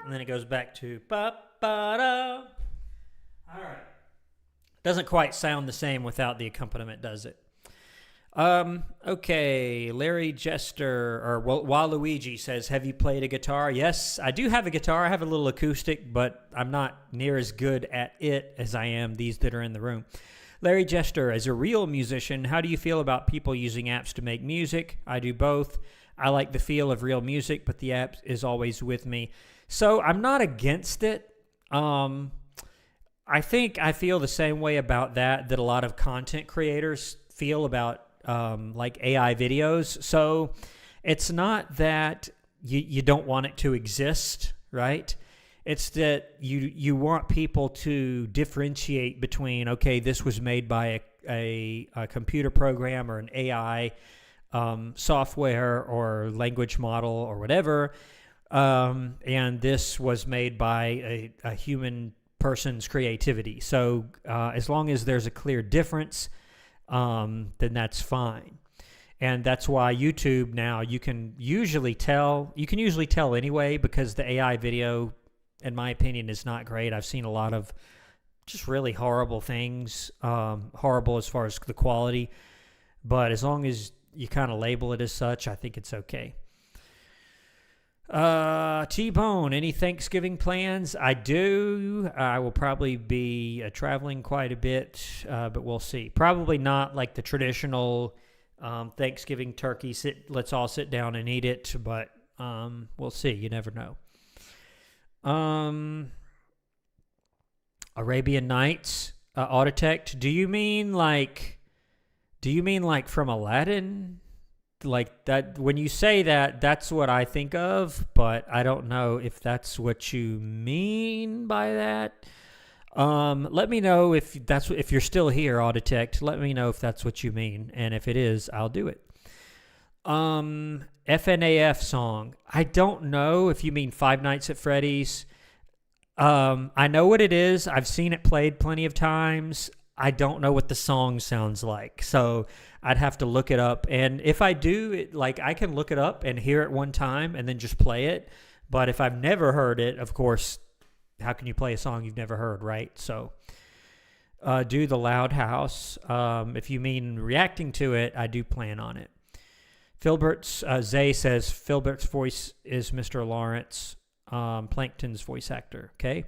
And then it goes back to ba-ba-da. All right. Doesn't quite sound the same without the accompaniment, does it? Okay, Larry Jester, or Waluigi says, have you played a guitar? Yes, I do have a guitar. I have a little acoustic, but I'm not near as good at it as I am these that are in the room. Larry Jester, as a real musician, how do you feel about people using apps to make music? I do both. I like the feel of real music, but the app is always with me. So I'm not against it. I think I feel the same way about that a lot of content creators feel about like AI videos. So it's not that you don't want it to exist, right? It's that you want people to differentiate between, okay, this was made by a computer program or an AI software or language model or whatever, and this was made by a human person's creativity. So as long as there's a clear difference, then that's fine. And that's why YouTube now, you can usually tell anyway, because the AI video, in my opinion, is not great. I've seen a lot of just really horrible things, horrible as far as the quality. But as long as you kind of label it as such, I think it's okay. T-Bone, any Thanksgiving plans? I do. I will probably be traveling quite a bit, but we'll see. Probably not like the traditional Thanksgiving turkey, let's all sit down and eat it, but we'll see. You never know. Arabian Nights, Autotech. Do you mean like from Aladdin? Like that, when you say that, that's what I think of, but I don't know if that's what you mean by that. Let me know if you're still here, Autotech. Let me know if that's what you mean, and if it is, I'll do it. FNAF song. I don't know if you mean Five Nights at Freddy's. I know what it is. I've seen it played plenty of times. I don't know what the song sounds like, so I'd have to look it up. And if I do, I can look it up and hear it one time and then just play it. But if I've never heard it, of course, how can you play a song you've never heard, right? So do the Loud House. If you mean reacting to it, I do plan on it. Filbert's, Zay says, Filbert's voice is Mr. Lawrence, Plankton's voice actor, okay?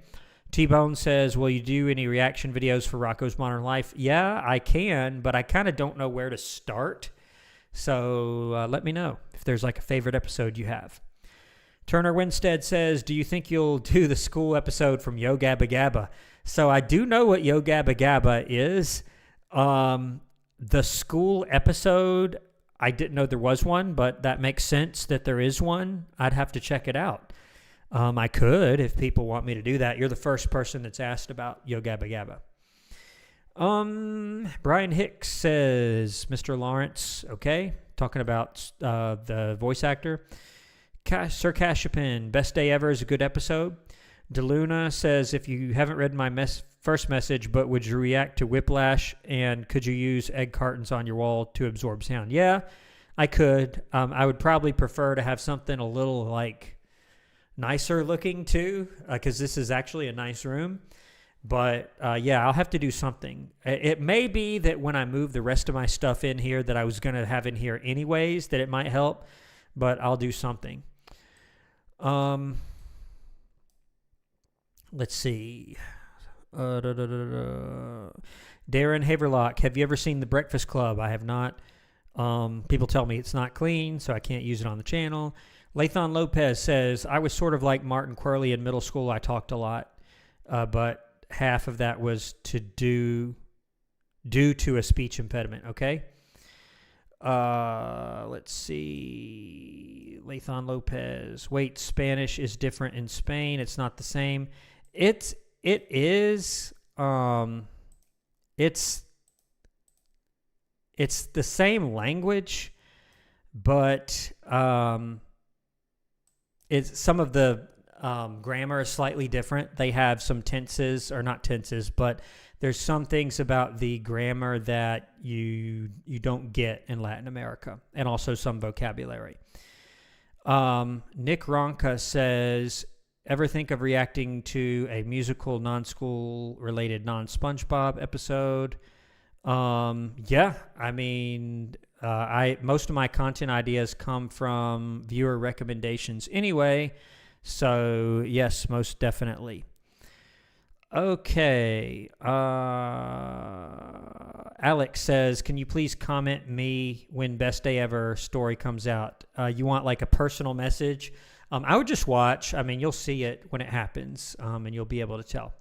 T-Bone says, will you do any reaction videos for Rocco's Modern Life? Yeah, I can, but I kind of don't know where to start. So let me know if there's like a favorite episode you have. Turner Winstead says, do you think you'll do the school episode from Yo Gabba Gabba? So I do know what Yo Gabba Gabba is. The school episode, I didn't know there was one, but that makes sense that there is one. I'd have to check it out. I could, if people want me to do that. You're the first person that's asked about Yo Gabba Gabba. Brian Hicks says, Mr. Lawrence, okay, talking about the voice actor. Sir Cashapin, best day ever is a good episode. DeLuna says, if you haven't read my first message, but would you react to Whiplash, and could you use egg cartons on your wall to absorb sound? Yeah, I could. I would probably prefer to have something a little like nicer looking too, because this is actually a nice room. But yeah, I'll have to do something. It may be that when I move the rest of my stuff in here that I was going to have in here anyways, that it might help, but I'll do something. Let's see. Darren Haverlock, have you ever seen The Breakfast Club? I have not. People tell me it's not clean, so I can't use it on the channel. Lathan Lopez says, I was sort of like Martin Quirley in middle school. I talked a lot, but half of that was due to a speech impediment. Okay. Let's see. Lathan Lopez. Wait, Spanish is different in Spain. It's not the same. It is. It's the same language, but it's some of the grammar is slightly different. They have some tenses, or not tenses, but there's some things about the grammar that you don't get in Latin America, and also some vocabulary. Nick Ronca says, ever think of reacting to a musical, non-school related, non-SpongeBob episode? Yeah, I mean, most of my content ideas come from viewer recommendations anyway. So yes, most definitely. Okay. Alex says, can you please comment me when Best Day Ever story comes out? You want like a personal message? I would just watch. I mean, you'll see it when it happens, and you'll be able to tell.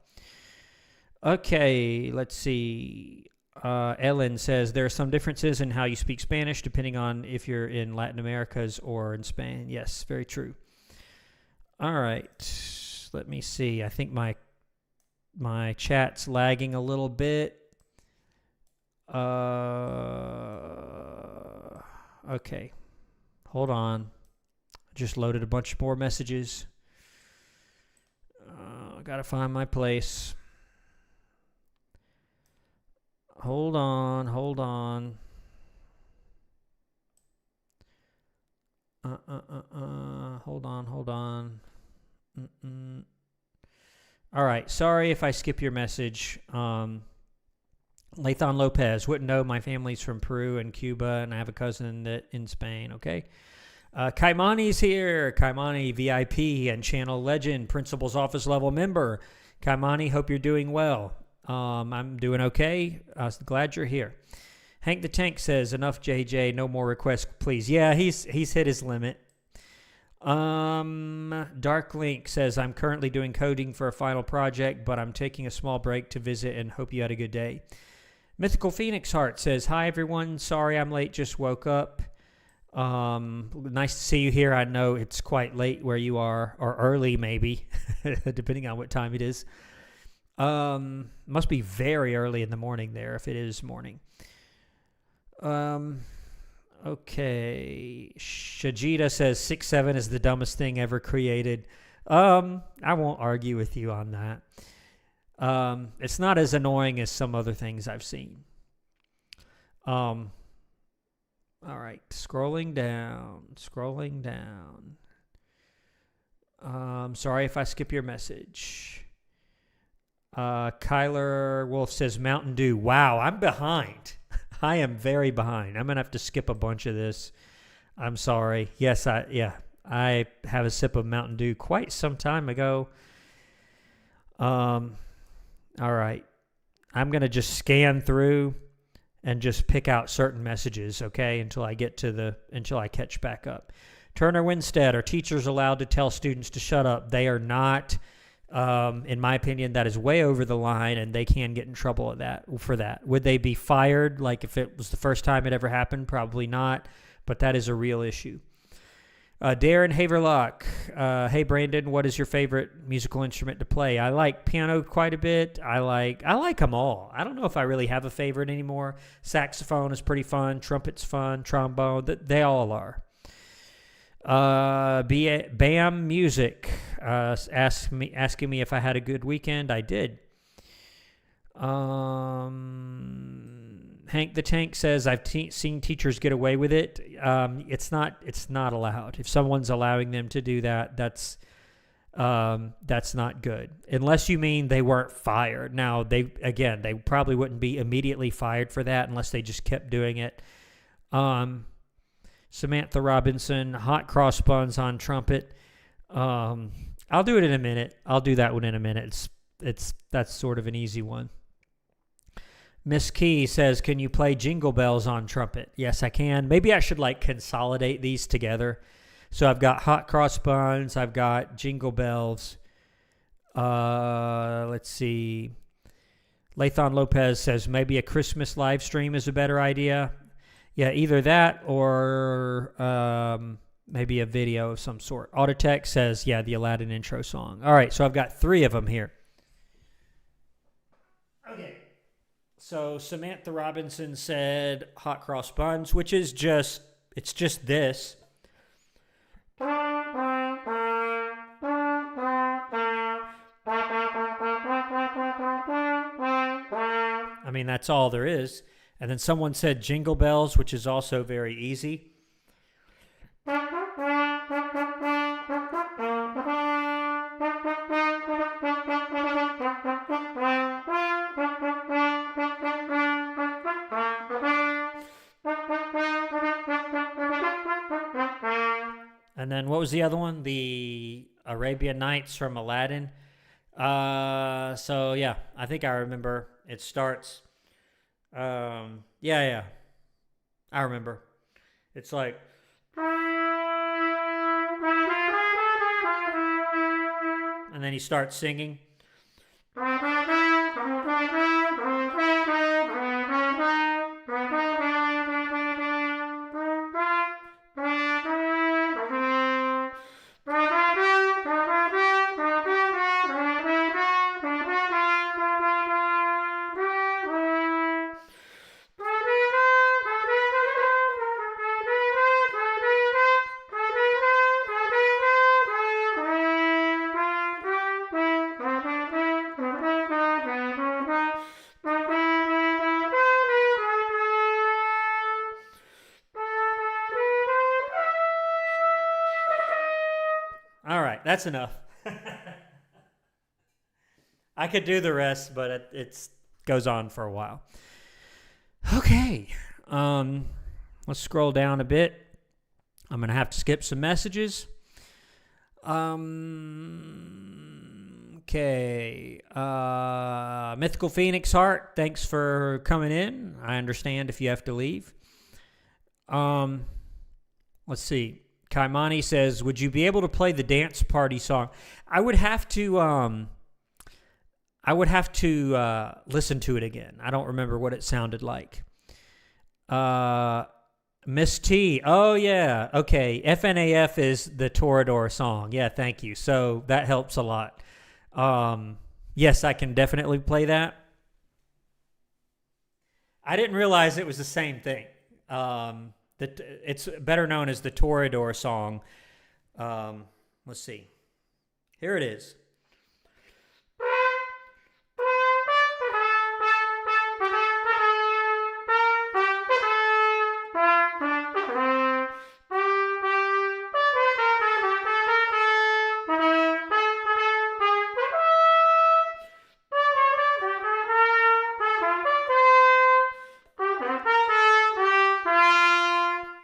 Okay, let's see. Ellen says, there are some differences in how you speak Spanish depending on if you're in Latin Americas or in Spain. Yes, very true. All right, let me see. I think my chat's lagging a little bit. Okay, hold on. Just loaded a bunch more messages. I gotta find my place. Hold on. Hold on. All right. Sorry if I skip your message. Lathan Lopez, wouldn't know, my family's from Peru and Cuba, and I have a cousin that in Spain. Okay. Kaimani's here. Kaimani VIP and channel legend, principal's office level member. Kaimani, hope you're doing well. I'm doing okay. Glad you're here. Hank the Tank says, enough JJ, no more requests, please. Yeah, he's hit his limit. Dark Link says, I'm currently doing coding for a final project, but I'm taking a small break to visit and hope you had a good day. Mythical Phoenix Heart says, hi everyone, sorry I'm late, just woke up. Nice to see you here. I know it's quite late where you are, or early maybe, depending on what time it is. Must be very early in the morning there if it is morning. Okay. Shajita says 6'7" is the dumbest thing ever created. I won't argue with you on that. It's not as annoying as some other things I've seen. All right, scrolling down. Sorry if I skip your message. Kyler Wolf says Mountain Dew. Wow, I'm behind. I am very behind. I'm going to have to skip a bunch of this. I'm sorry. Yes, I have a sip of Mountain Dew quite some time ago. All right. I'm going to just scan through and just pick out certain messages, okay, until I catch back up. Turner Winstead, are teachers allowed to tell students to shut up? They are not. In my opinion, that is way over the line, and they can get in trouble for that. Would they be fired, like if it was the first time it ever happened? Probably not, but that is a real issue. Darren Haverlock, hey Brandon, what is your favorite musical instrument to play? I like piano quite a bit. I like them all. I don't know if I really have a favorite anymore. Saxophone is pretty fun. Trumpet's fun. Trombone, they all are. Bam Music, asking me if I had a good weekend. I did. Hank the Tank says, I've seen teachers get away with it. It's not allowed. If someone's allowing them to do that, that's That's not good. Unless you mean they weren't fired. Now, they probably wouldn't be immediately fired for that unless they just kept doing it. Samantha Robinson, hot cross buns on trumpet. I'll do it in a minute. I'll do that one in a minute. That's sort of an easy one. Miss Key says, can you play Jingle Bells on trumpet? Yes, I can. Maybe I should consolidate these together. So I've got hot cross buns. I've got Jingle Bells. Let's see. Lathon Lopez says maybe a Christmas live stream is a better idea. Yeah, either that or maybe a video of some sort. Autotech says, yeah, the Aladdin intro song. All right, so I've got 3 of them here. Okay. So Samantha Robinson said hot cross buns, which is just this. I mean, that's all there is. And then someone said Jingle Bells, which is also very easy. And then what was the other one? The Arabian Nights from Aladdin. So yeah, I think I remember. It starts. Yeah, I remember. It's like. And then he starts singing. All right, that's enough. I could do the rest, but it goes on for a while. Okay, let's scroll down a bit. I'm going to have to skip some messages. Okay. Mythical Phoenix Heart, thanks for coming in. I understand if you have to leave. Let's see. Kaimani says, would you be able to play the dance party song? I would have to listen to it again. I don't remember what it sounded like. Miss T. Oh, yeah. Okay. FNAF is the Torador song. Yeah, thank you. So that helps a lot. Yes, I can definitely play that. I didn't realize it was the same thing. It's better known as the Torador song. Let's see. Here it is.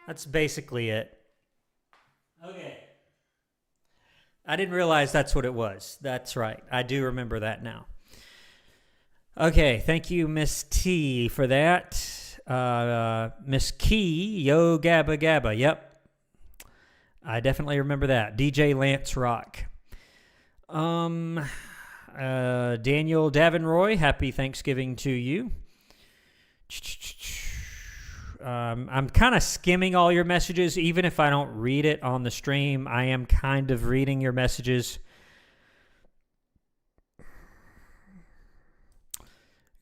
That's basically it. Okay. I didn't realize that's what it was. That's right. I do remember that now. Okay. Thank you, Miss T, for that. Miss Key, Yo Gabba Gabba. Yep. I definitely remember that. DJ Lance Rock. Daniel Davenroy, happy Thanksgiving to you. I'm kind of skimming all your messages. Even if I don't read it on the stream, I am kind of reading your messages.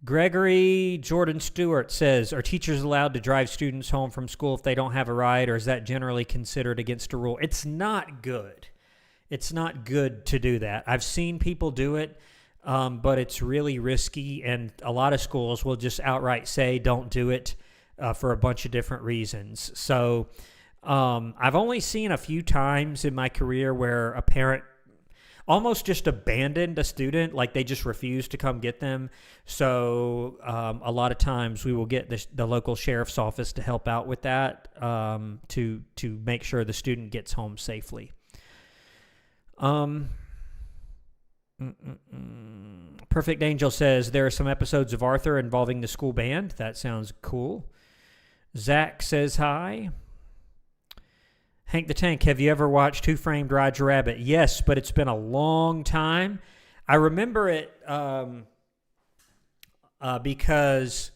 Gregory Jordan Stewart says, are teachers allowed to drive students home from school if they don't have a ride, or is that generally considered against a rule? It's not good. It's not good to do that. I've seen people do it, but it's really risky, and a lot of schools will just outright say don't do it. For a bunch of different reasons. So I've only seen a few times in my career where a parent almost just abandoned a student, like they just refused to come get them. So a lot of times we will get the local sheriff's office to help out with that, to make sure the student gets home safely. Perfect Angel says there are some episodes of Arthur involving the school band. That sounds cool. Zach says hi. Hank the Tank, have you ever watched Who Framed Roger Rabbit? Yes, but it's been a long time. I remember it because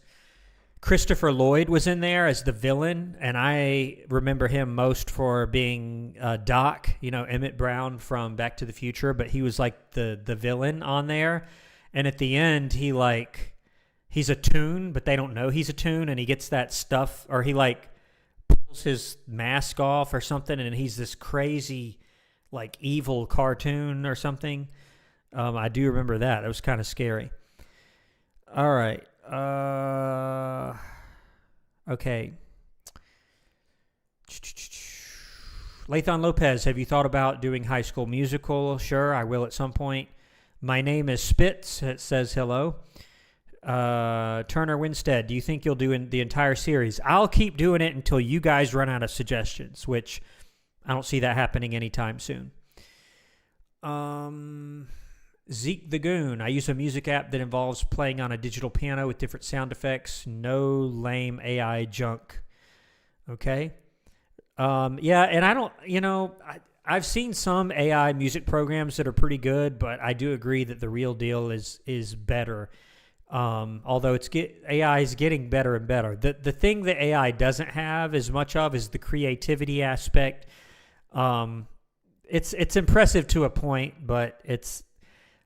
Christopher Lloyd was in there as the villain, and I remember him most for being Doc, Emmett Brown from Back to the Future, but he was like the villain on there. And at the end, he's a toon, but they don't know he's a toon, and he gets that stuff, or he pulls his mask off or something, and he's this crazy, evil cartoon or something. I do remember that. It was kind of scary. All right. Okay. Lathan Lopez, have you thought about doing High School Musical? Sure, I will at some point. My name is Spitz. It says hello. Turner Winstead, do you think you'll do the entire series? I'll keep doing it until you guys run out of suggestions, which I don't see that happening anytime soon. Zeke the Goon, I use a music app that involves playing on a digital piano with different sound effects. No lame AI junk. Okay. Yeah, and I don't, I've seen some AI music programs that are pretty good, but I do agree that the real deal is better. Although AI is getting better and better. The thing that AI doesn't have as much of is the creativity aspect. It's impressive to a point, but it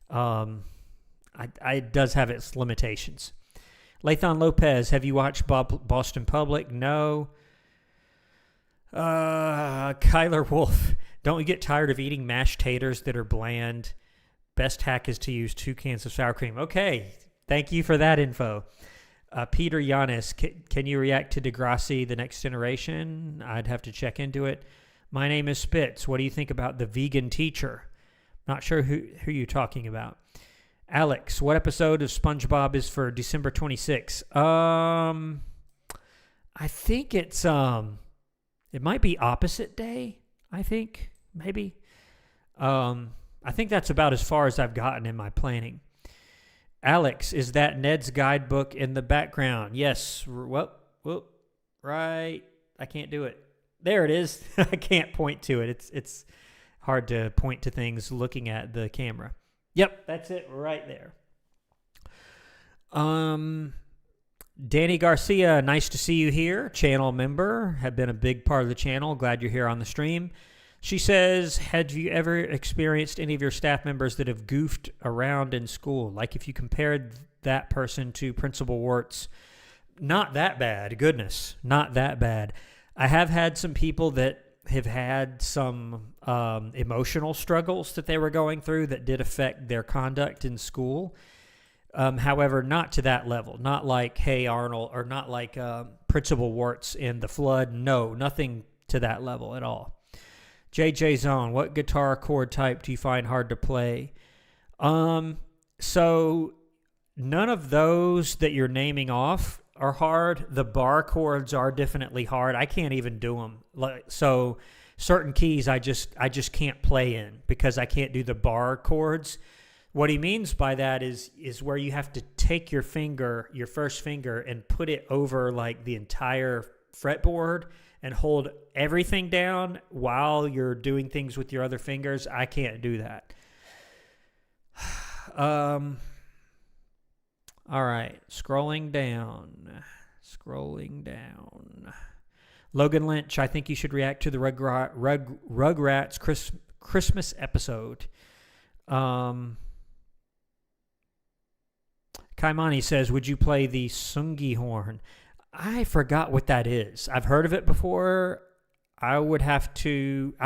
does have its limitations. Lathan Lopez, have you watched Boston Public? No. Kyler Wolf, don't you get tired of eating mashed taters that are bland? Best hack is to use 2 cans of sour cream. Okay. Thank you for that info. Peter Yanis, can you react to Degrassi, The Next Generation? I'd have to check into it. My name is Spitz. What do you think about the vegan teacher? Not sure who you're talking about. Alex, what episode of SpongeBob is for December 26th? I think it might be Opposite Day, I think, maybe. I think that's about as far as I've gotten in my planning. Alex, is that Ned's guidebook in the background? Yes. Whoop. Right. I can't do it. There it is. I can't point to it. It's hard to point to things looking at the camera. Yep, that's it right there. Danny Garcia, nice to see you here. Channel member, have been a big part of the channel. Glad you're here on the stream. She says, had you ever experienced any of your staff members that have goofed around in school? Like if you compared that person to Principal Wirtz, not that bad. Goodness, not that bad. I have had some people that have had some emotional struggles that they were going through that did affect their conduct in school. However, not to that level. Not like Hey Arnold, or not like Principal Wirtz in The Flood. No, nothing to that level at all. JJ Zone, what guitar chord type do you find hard to play? So none of those that you're naming off are hard. The bar chords are definitely hard. I can't even do them. So certain keys I just can't play in because I can't do the bar chords. What he means by that is where you have to take your finger, your first finger, and put it over like the entire fretboard and hold everything down while you're doing things with your other fingers. I can't do that. All right, scrolling down. Logan Lynch, I think you should react to the Rugrats Christmas episode. Kaimani says, would you play the Sungi horn? I forgot what that is. I've heard of it before. I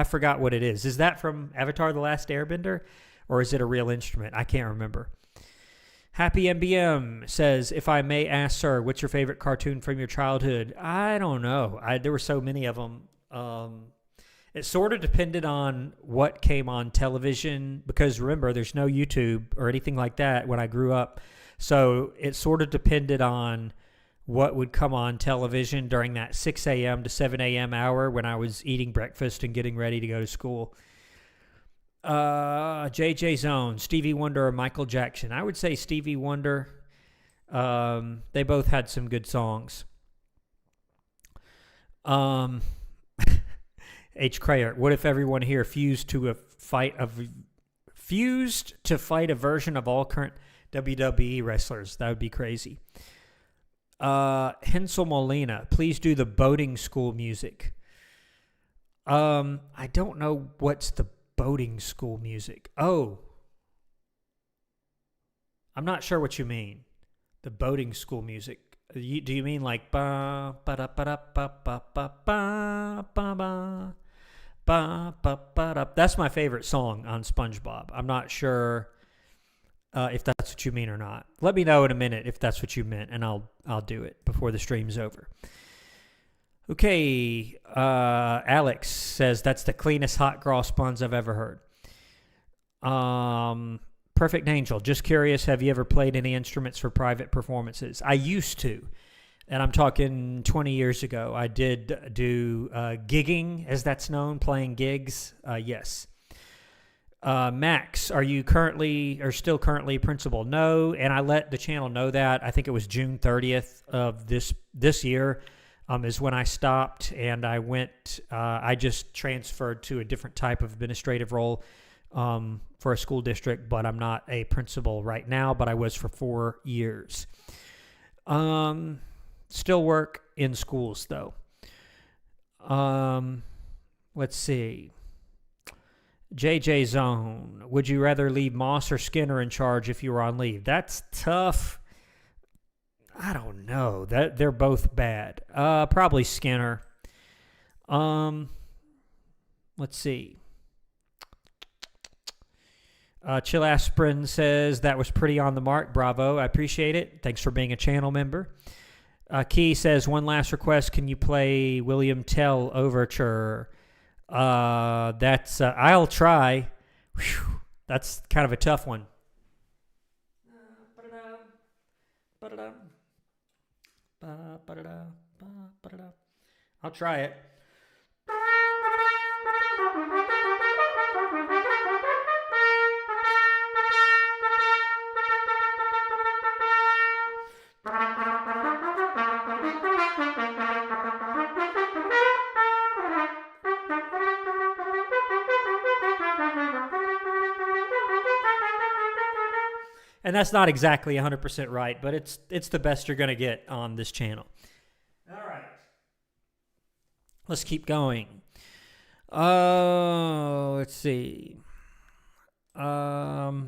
forgot what it is. Is that from Avatar: The Last Airbender? Or is it a real instrument? I can't remember. Happy MBM says, if I may ask, sir, what's your favorite cartoon from your childhood? I don't know. There were so many of them. It sort of depended on what came on television, because remember, there's no YouTube or anything like that when I grew up. So it sort of depended on what would come on television during that 6 a.m. to 7 a.m. hour when I was eating breakfast and getting ready to go to school. JJ Zone, Stevie Wonder or Michael Jackson? I would say Stevie Wonder. They both had some good songs. H. Crayer, what if everyone here fused to fight a version of all current WWE wrestlers? That would be crazy. Hensel Molina, please do the boating school music. I don't know what's the boating school music. Oh, I'm not sure what you mean. The boating school music. Do you mean like ba ba da ba da ba ba ba ba ba ba ba ba ba da? That's my favorite song on SpongeBob. I'm not sure if that's what you mean or not. Let me know in a minute if that's what you meant, and I'll do it before the stream's over. Okay, Alex says that's the cleanest hot cross buns I've ever heard. Perfect Angel, just curious, have you ever played any instruments for private performances? I used to, and I'm talking 20 years ago. I did do gigging, as that's known, playing gigs. Yes. Max, are you still currently principal? No, and I let the channel know that. I think it was June 30th of this year is when I stopped, and I just transferred to a different type of administrative role for a school district, but I'm not a principal right now, but I was for 4 years. Still work in schools, though. Let's see. JJ Zone, would you rather leave Moss or Skinner in charge if you were on leave? That's tough. I don't know. They're both bad. Probably Skinner. Let's see. Chill Aspirin says that was pretty on the mark. Bravo. I appreciate it. Thanks for being a channel member. Key says, one last request. Can you play William Tell Overture? I'll try. Whew, that's kind of a tough one. I'll try it. And that's not exactly 100% right, but it's the best you're going to get on this channel. All right. Let's keep going. Let's see. Autotech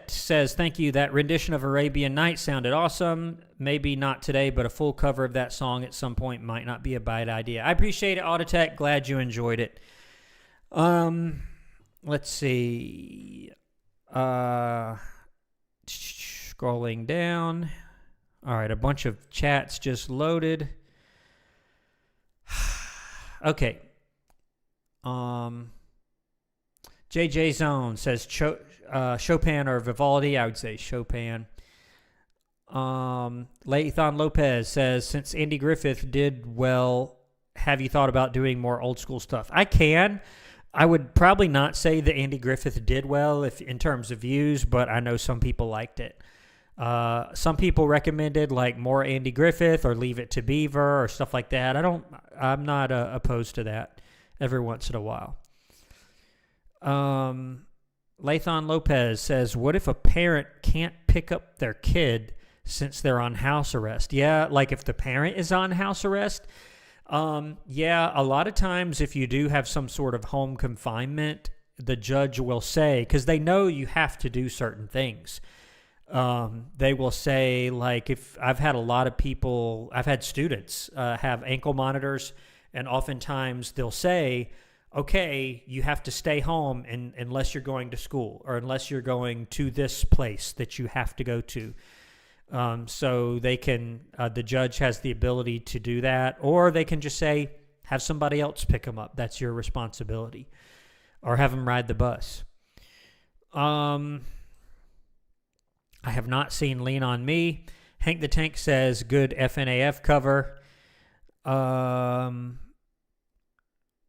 says, thank you. That rendition of Arabian Nights sounded awesome. Maybe not today, but a full cover of that song at some point might not be a bad idea. I appreciate it, Autotech. Glad you enjoyed it. Let's see. Scrolling down. All right, a bunch of chats just loaded. Okay. JJ Zone says Chopin or Vivaldi. I would say Chopin. Lathon Lopez says, since Andy Griffith did well, have you thought about doing more old school stuff? I would probably not say that Andy Griffith did well in terms of views, but I know some people liked it. Some people recommended like more Andy Griffith or Leave It to Beaver or stuff like that. I'm not opposed to that every once in a while. Lathon Lopez says, what if a parent can't pick up their kid since they're on house arrest? Yeah, like if the parent is on house arrest. Yeah, a lot of times if you do have some sort of home confinement, the judge will say, because they know you have to do certain things. They will say, like, if I've had students have ankle monitors, and oftentimes they'll say, okay, you have to stay home unless you're going to school or unless you're going to this place that you have to go to. So they can, the judge has the ability to do that, or they can just say, Have somebody else pick them up. That's your responsibility. Or have them ride the bus. I have not seen Lean on Me. Hank the Tank says, good FNAF cover.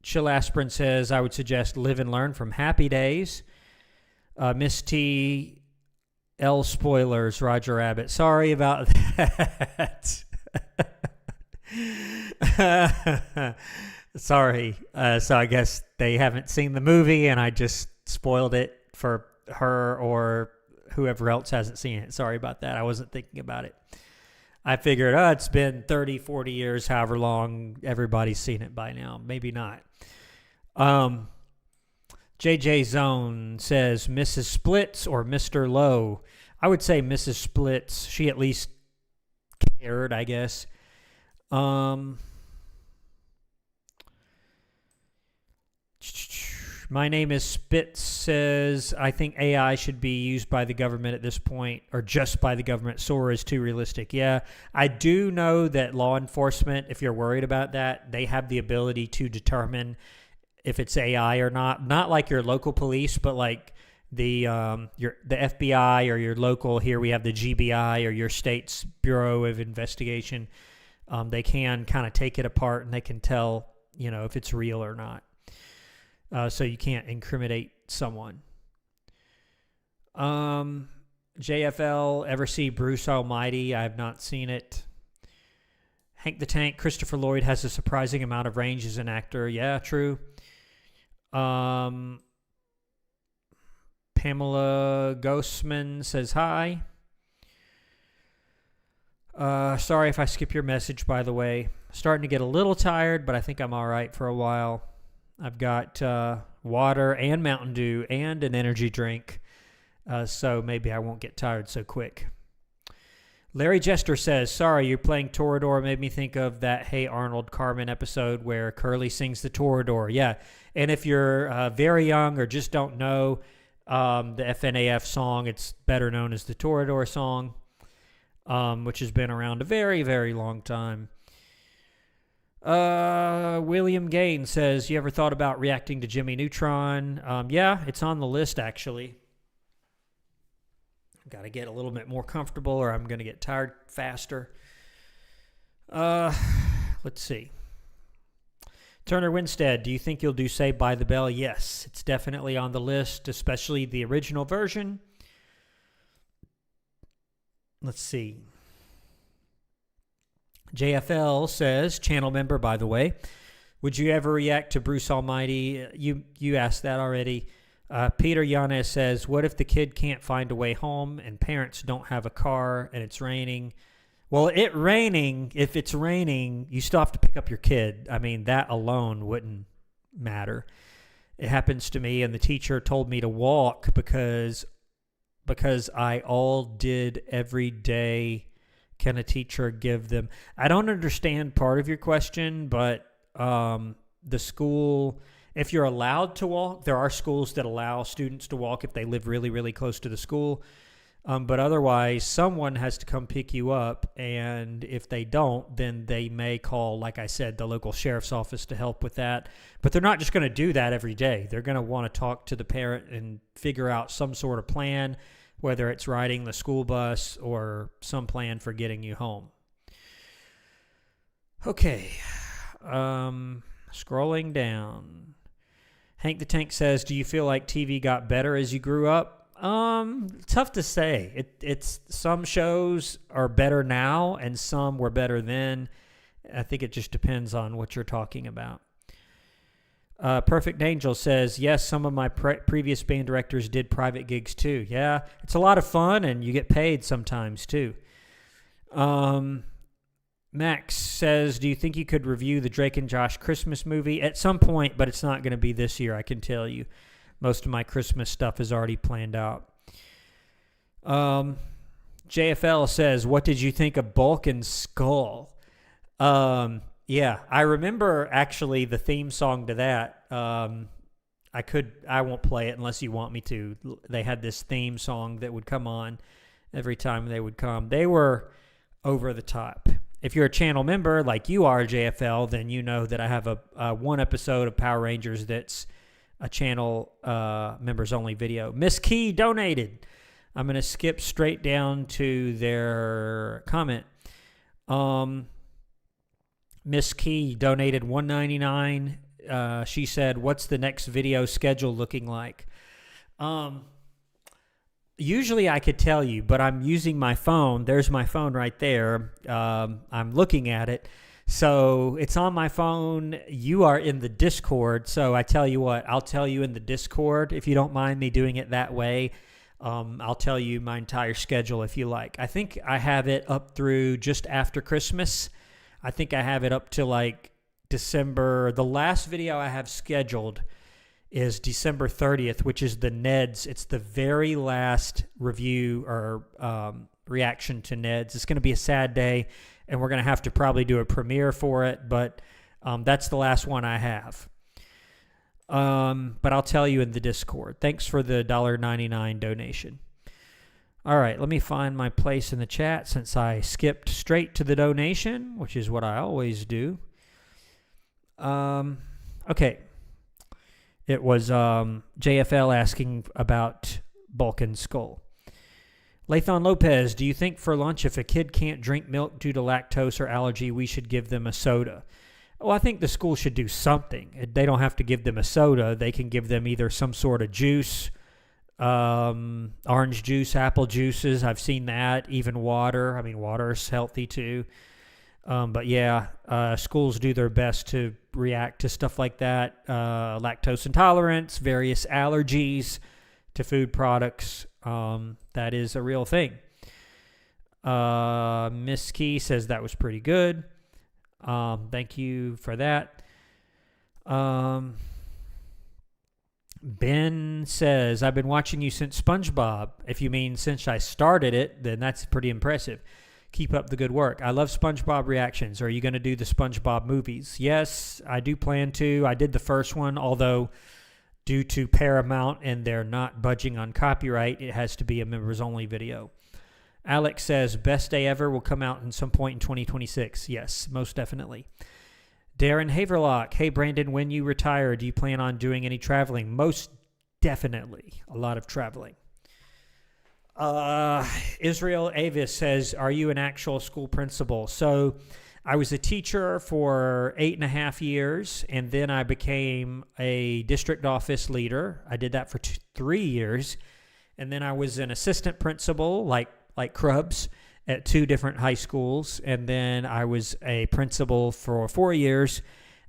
Chill Aspirin says, I would suggest Live and Learn from Happy Days. Miss T, L spoilers, Roger Rabbit. Sorry about that. Sorry. So I guess they haven't seen the movie and I just spoiled it for her or whoever else hasn't seen it. Sorry about that. I wasn't thinking about it. I figured, it's been 30, 40 years, however long everybody's seen it by now. Maybe not. JJ Zone says Mrs. Splits or Mr. Lowe. I would say Mrs. Splits. She at least cared, I guess. My name is Spitz says, I think AI should be used by the government at this point, or just by the government. Sora is too realistic. Yeah, I do know that law enforcement, if you're worried about that, they have the ability to determine if it's AI or not. Not like your local police, but like the FBI or your local, here we have the GBI or your state's Bureau of Investigation. They can kind of take it apart and they can tell, if it's real or not. So you can't incriminate someone. JFL, ever see Bruce Almighty? I have not seen it. Hank the Tank, Christopher Lloyd has a surprising amount of range as an actor. Yeah, true. Pamela Ghostman says hi. Sorry if I skip your message, by the way. Starting to get a little tired, but I think I'm all right for a while. I've got water and Mountain Dew and an energy drink, so maybe I won't get tired so quick. Larry Jester says, sorry, you're playing Torador made me think of that Hey Arnold Carmen episode where Curly sings the Torador. Yeah, and if you're very young or just don't know the FNAF song, it's better known as the Torador song, which has been around a very, very long time. William Gaines says, you ever thought about reacting to Jimmy Neutron? Yeah, it's on the list, actually. I've got to get a little bit more comfortable or I'm going to get tired faster. Let's see. Turner Winstead, do you think you'll do Saved by the Bell? Yes, it's definitely on the list, especially the original version. Let's see. JFL says, channel member, by the way, would you ever react to Bruce Almighty? You asked that already. Peter Yanez says, what if the kid can't find a way home and parents don't have a car and it's raining? Well, if it's raining, you still have to pick up your kid. I mean, that alone wouldn't matter. It happens to me, and the teacher told me to walk because I all did every day. Can a teacher give them? I don't understand part of your question, but the school, if you're allowed to walk, there are schools that allow students to walk if they live really, really close to the school. But otherwise, someone has to come pick you up, and if they don't, then they may call, like I said, the local sheriff's office to help with that. But they're not just going to do that every day. They're going to want to talk to the parent and figure out some sort of plan, whether it's riding the school bus or some plan for getting you home. Okay. Scrolling down. Hank the Tank says, do you feel like TV got better as you grew up? Tough to say. It's some shows are better now and some were better then. I think it just depends on what you're talking about. Perfect Angel says, yes, some of my previous band directors did private gigs too. Yeah, it's a lot of fun and you get paid sometimes too. Max says, do you think you could review the Drake and Josh Christmas movie? At some point, but it's not going to be this year, I can tell you. Most of my Christmas stuff is already planned out. JFL says, what did you think of Bulk and Skull? Yeah, I remember actually the theme song to that. I won't play it unless you want me to. They had this theme song that would come on every time they would come. They were over the top. if you're a channel member like you are, JFL, then you know that I have a one episode of Power Rangers that's a channel members only video. Miss Key donated. I'm going to skip straight down to their comment. Miss Key donated $1.99. She said, "What's the next video schedule looking like?" Usually I could tell you, but I'm using my phone. There's my phone right there. I'm looking at it. So it's on my phone. You are in the Discord. So I tell you what, I'll tell you in the Discord if you don't mind me doing it that way. I'll tell you my entire schedule if you like. I think I have it up through just after Christmas. I think I have it up to like December. The last video I have scheduled is December 30th, which is the Neds. It's the very last review or reaction to Neds. It's going to be a sad day, and we're going to have to probably do a premiere for it, but that's the last one I have. But I'll tell you in the Discord. Thanks for the $1.99 donation. All right, let me find my place in the chat since I skipped straight to the donation, which is what I always do. Okay. It was JFL asking about Balkan Skull. Lathon Lopez, do you think for lunch if a kid can't drink milk due to lactose or allergy, we should give them a soda? Well, I think the school should do something. They don't have to give them a soda. They can give them either some sort of juice, orange juice, apple juices. I've seen that. Even water. I mean, water is healthy too. But yeah, schools do their best to react to stuff like that. Lactose intolerance, various allergies to food products. That is a real thing. Miss Key says that was pretty good. Thank you for that. Ben says, I've been watching you since SpongeBob. If you mean since I started it, then that's pretty impressive. Keep up the good work. I love SpongeBob reactions. Are you going to do the SpongeBob movies? Yes, I do plan to. I did the first one, although due to Paramount and they're not budging on copyright, it has to be a members-only video. Alex says, best day ever will come out in some point in 2026. Yes, most definitely. Darren Haverlock, hey, Brandon, when you retire, do you plan on doing any traveling? Most definitely. A lot of traveling. Israel Avis says, are you an actual school principal? So I was a teacher for 8.5 years, and then I became a district office leader. I did that for 3 years. And then I was an assistant principal, like Krubs, at 2 different high schools. And then I was a principal for 4 years.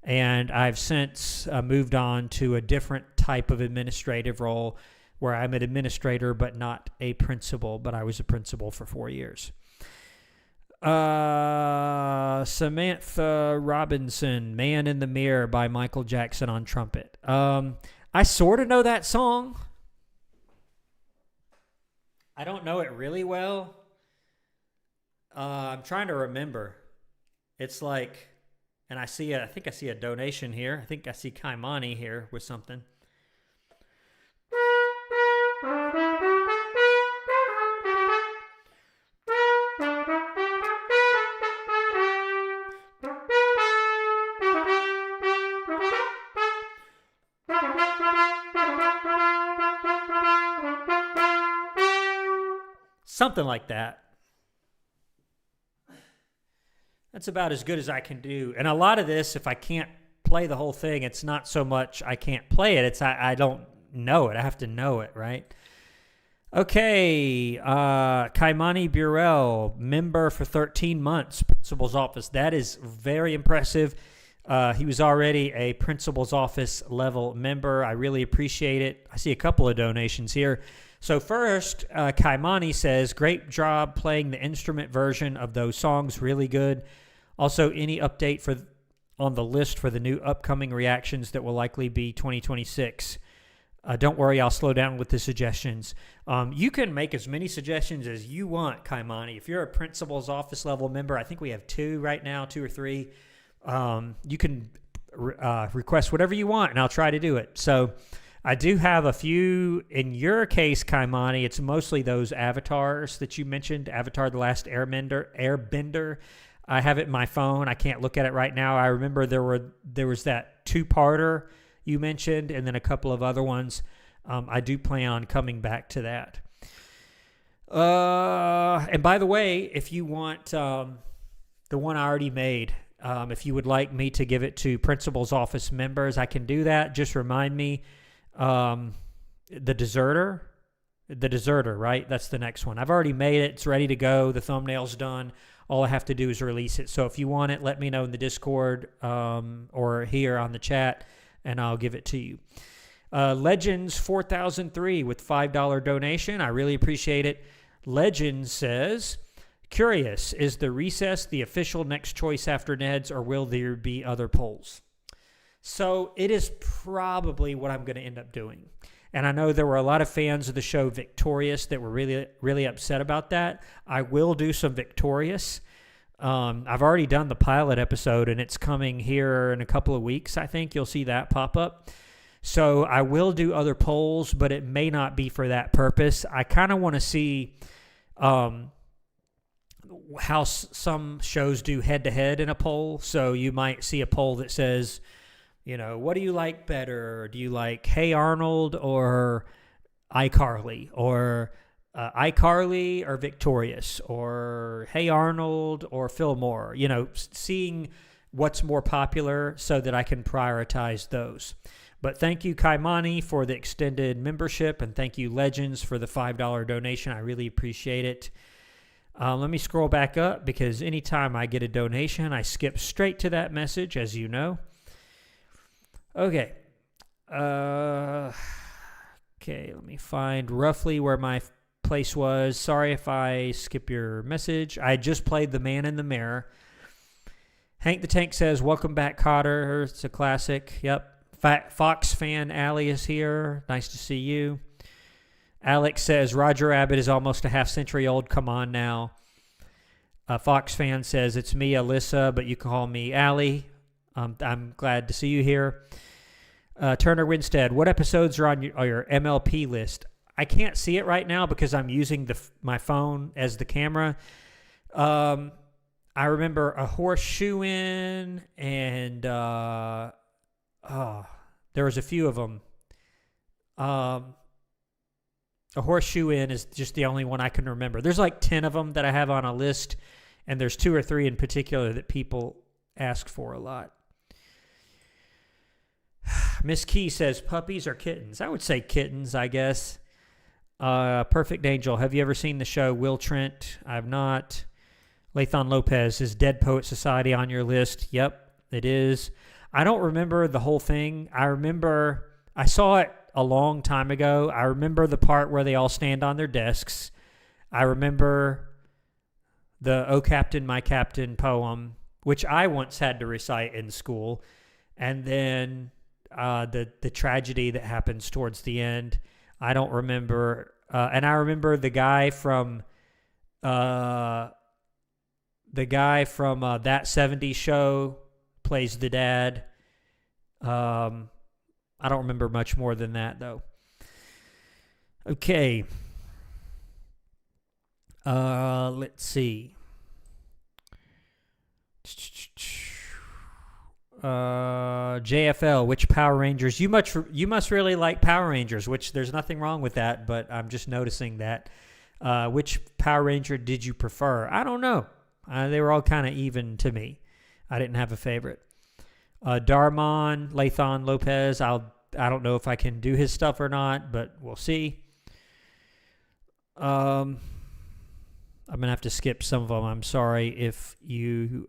And I've since moved on to a different type of administrative role where I'm an administrator but not a principal, but I was a principal for 4 years. Samantha Robinson, Man in the Mirror by Michael Jackson on trumpet. I sort of know that song. I don't know it really well. I'm trying to remember. It's like, and I think I see a donation here. I think I see Kaimani here with something. Something like that. That's about as good as I can do. And a lot of this, if I can't play the whole thing, it's not so much I can't play it. It's I don't know it. I have to know it, right? Okay. Kaimani Burrell, member for 13 months, principal's office. That is very impressive. He was already a principal's office level member. I really appreciate it. I see a couple of donations here. So first, Kaimani says, great job playing the instrument version of those songs. Really good. Also, any update on the list for the new upcoming reactions that will likely be 2026? Don't worry, I'll slow down with the suggestions. You can make as many suggestions as you want, Kaimani. If you're a principal's office level member, I think we have 2 right now, 2 or 3. You can request whatever you want, and I'll try to do it. So I do have a few. In your case, Kaimani, it's mostly those avatars that you mentioned, Avatar: The Last Airbender. I have it in my phone. I can't look at it right now. I remember there was that 2-parter you mentioned, and then a couple of other ones. I do plan on coming back to that. And by the way, if you want the one I already made, if you would like me to give it to principal's office members, I can do that. Just remind me. The deserter, right? That's the next one. I've already made it. It's ready to go. The thumbnail's done. All I have to do is release it. So if you want it, let me know in the Discord or here on the chat, and I'll give it to you. Legends 4003 with $5 donation. I really appreciate it. Legends says, curious, is the recess the official next choice after Ned's, or will there be other polls? So it is probably what I'm going to end up doing. And I know there were a lot of fans of the show Victorious that were really, really upset about that. I will do some Victorious. I've already done the pilot episode, and it's coming here in a couple of weeks. I think you'll see that pop up. So I will do other polls, but it may not be for that purpose. I kind of want to see how some shows do head-to-head in a poll. So you might see a poll that says, what do you like better? Do you like Hey Arnold or iCarly? Or iCarly or Victorious? Or Hey Arnold or Fillmore? Seeing what's more popular so that I can prioritize those. But thank you, Kaimani, for the extended membership, and thank you, Legends, for the $5 donation. I really appreciate it. Let me scroll back up, because anytime I get a donation, I skip straight to that message, as you know. Okay. Let me find roughly where my place was. Sorry if I skip your message. I just played The Man in the Mirror. Hank the Tank says, welcome back, Cotter. It's a classic. Yep. Fox fan Allie is here. Nice to see you. Alex says, Roger Rabbit is almost a half-century old. Come on now. Fox fan says, it's me, Alyssa, but you can call me Allie. I'm glad to see you here. Turner Winstead, what episodes are on your MLP list? I can't see it right now because I'm using my phone as the camera. I remember a horseshoe-in, and there was a few of them. A horseshoe-in is just the only one I can remember. There's like 10 of them that I have on a list, and there's 2 or 3 in particular that people ask for a lot. Miss Key says, puppies or kittens? I would say kittens, I guess. Perfect Angel, have you ever seen the show Will Trent? I have not. Lathan Lopez, is Dead Poet Society on your list? Yep, it is. I don't remember the whole thing. I saw it a long time ago. I remember the part where they all stand on their desks. I remember the Oh Captain, My Captain poem, which I once had to recite in school. And then the tragedy that happens towards the end. I don't remember. And I remember the guy from That 70s Show plays the dad. I don't remember much more than that, though. Okay. Let's see. JFL, which Power Rangers? You must really like Power Rangers, which there's nothing wrong with that, but I'm just noticing that. Which Power Ranger did you prefer? I don't know. They were all kind of even to me. I didn't have a favorite. Darmon, Lathan Lopez, I don't know if I can do his stuff or not, but we'll see. I'm going to have to skip some of them. I'm sorry if you...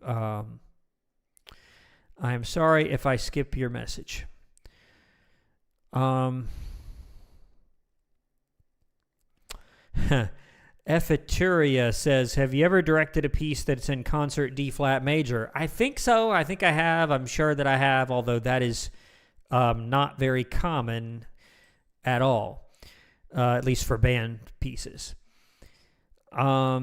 I'm sorry if I skip your message. Ephituria says, have you ever directed a piece that's in concert D flat major? I think so. I think I have. I'm sure that I have, although that is not very common at all, at least for band pieces. Fox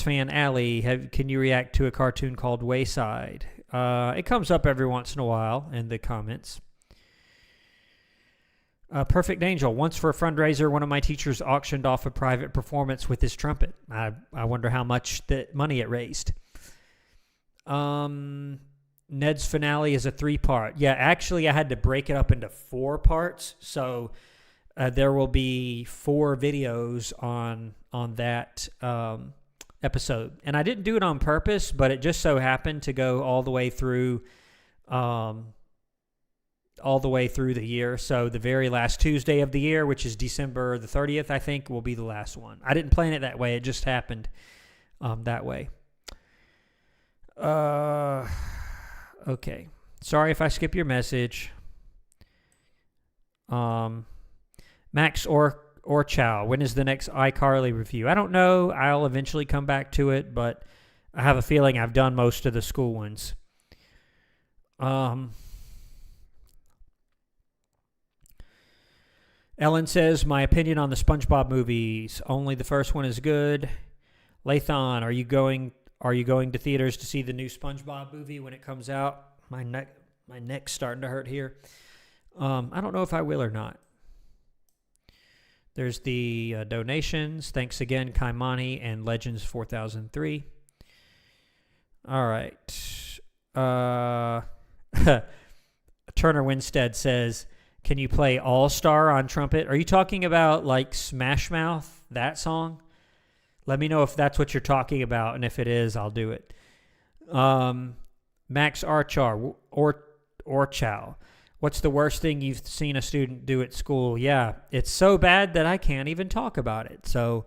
fan Alley, can you react to a cartoon called Wayside? It comes up every once in a while in the comments. Perfect Angel, once for a fundraiser, one of my teachers auctioned off a private performance with his trumpet. I wonder how much money it raised. Ned's finale is a 3-part. Yeah, actually, I had to break it up into 4 parts. So there will be 4 videos on that episode. And I didn't do it on purpose, but it just so happened to go all the way through the year. So the very last Tuesday of the year, which is December the 30th, I think, will be the last one. I didn't plan it that way. It just happened that way. Okay. Sorry if I skip your message. Max or Chow, when is the next iCarly review? I don't know. I'll eventually come back to it, but I have a feeling I've done most of the school ones. Ellen says, my opinion on the SpongeBob movies. Only the first one is good. Lathan, are you going to theaters to see the new SpongeBob movie when it comes out? My neck's starting to hurt here. I don't know if I will or not. There's the donations. Thanks again, Kaimani and Legends 4003. All right. Turner Winstead says, can you play All Star on trumpet? Are you talking about like Smash Mouth, that song? Let me know if that's what you're talking about, and if it is, I'll do it. Max Archar or Chow. What's the worst thing you've seen a student do at school? Yeah, it's so bad that I can't even talk about it. So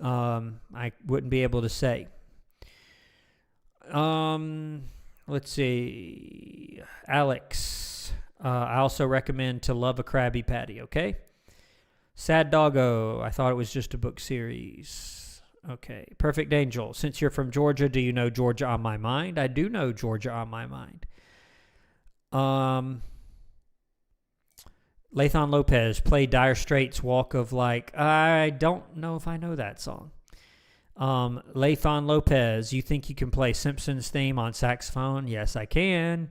I wouldn't be able to say. Let's see. Alex. I also recommend To Love a Krabby Patty, okay? Sad Doggo. I thought it was just a book series. Okay. Perfect Angel. Since you're from Georgia, do you know Georgia on My Mind? I do know Georgia on My Mind. Lathan Lopez. Play Dire Straits' Walk of Like. I don't know if I know that song. Lathan Lopez. You think you can play Simpsons theme on saxophone? Yes, I can.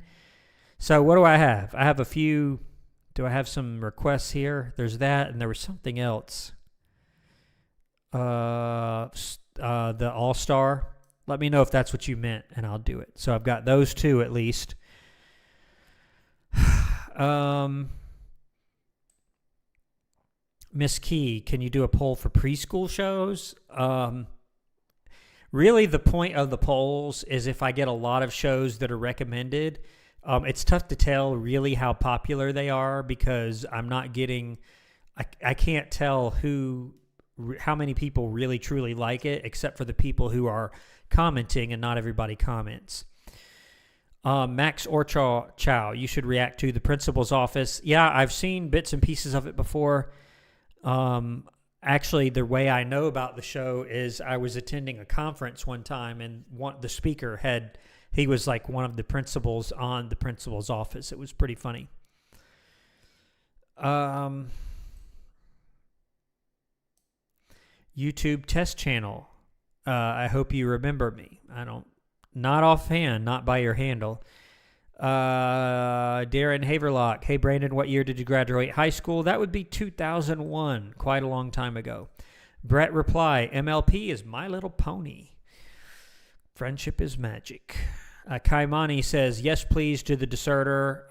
So what do I have? I have a few. Do I have some requests here? There's that, and there was something else. The All-Star. Let me know if that's what you meant, and I'll do it. So I've got those 2 at least. Miss Key, can you do a poll for preschool shows? Really, the point of the polls is if I get a lot of shows that are recommended. It's tough to tell really how popular they are because I'm not getting, I can't tell how many people really truly like it except for the people who are commenting, and not everybody comments. Max or Chow, you should react to The Principal's Office. Yeah, I've seen bits and pieces of it before. Actually, the way I know about the show is I was attending a conference one time, and the speaker he was like one of the principals on The Principal's Office. It was pretty funny. YouTube test channel. I hope you remember me. Not offhand, not by your handle. Darren Haverlock. Hey, Brandon, what year did you graduate high school? That would be 2001, quite a long time ago. Brett Reply. MLP is My Little Pony. Friendship is magic. Kaimani says, yes, please, to the deserter.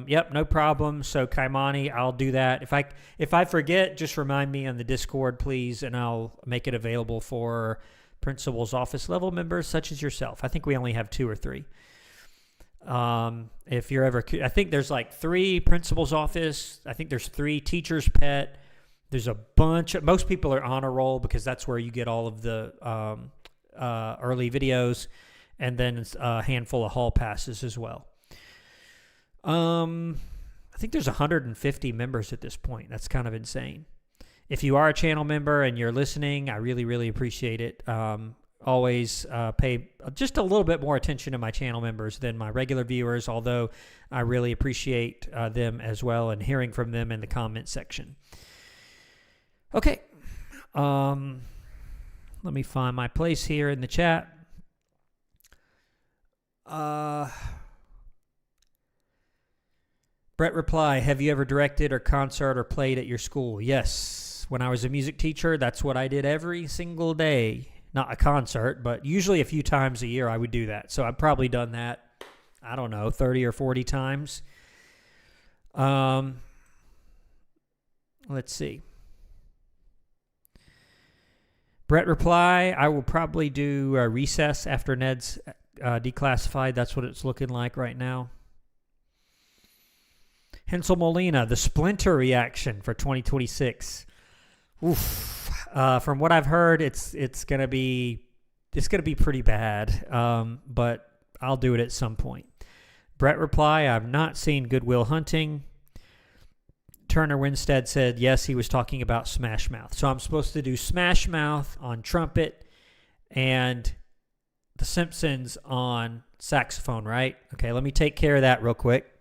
Yep, no problem. So, Kaimani, I'll do that. If I forget, just remind me on the Discord, please, and I'll make it available for principal's office level members such as yourself. I think we only have 2 or 3. If you're ever, I think there's like 3 principal's office. I think there's 3 teacher's pet. There's a bunch. Most people are honor roll because that's where you get all of the early videos. And then a handful of hall passes as well. I think there's 150 members at this point. That's kind of insane. If you are a channel member and you're listening, I really, really appreciate it. Always pay just a little bit more attention to my channel members than my regular viewers, although I really appreciate them as well and hearing from them in the comment section. Okay. Let me find my place here in the chat. Brett Reply, have you ever directed or concert or played at your school? Yes. When I was a music teacher, that's what I did every single day. not a concert, but usually a few times a year I would do that. So I've probably done that, I don't know, 30 or 40 times. Let's see. Brett reply, I will probably do Recess after Ned's declassified. That's what it's looking like right now. Hensel Molina, the Splinter reaction for 2026. Oof. From what I've heard, it's gonna be pretty bad. But I'll do it at some point. Brett reply, I've not seen Good Will Hunting. Turner Winstead said, yes, he was talking about Smash Mouth. So I'm supposed to do Smash Mouth on trumpet and The Simpsons on saxophone, right? Okay, let me take care of that real quick.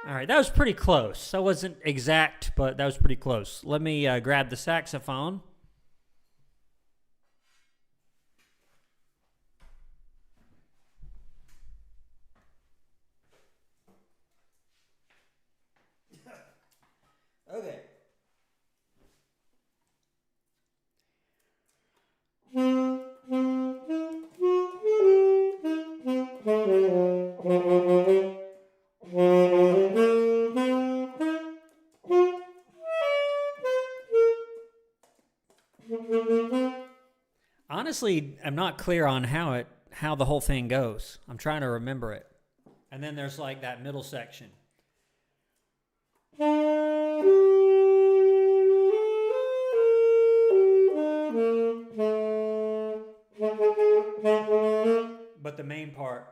All right, that was pretty close. That wasn't exact, but that was pretty close. Let me grab the saxophone. Okay. Honestly, I'm not clear on how the whole thing goes. I'm trying to remember it. And then there's like that middle section. But the main part.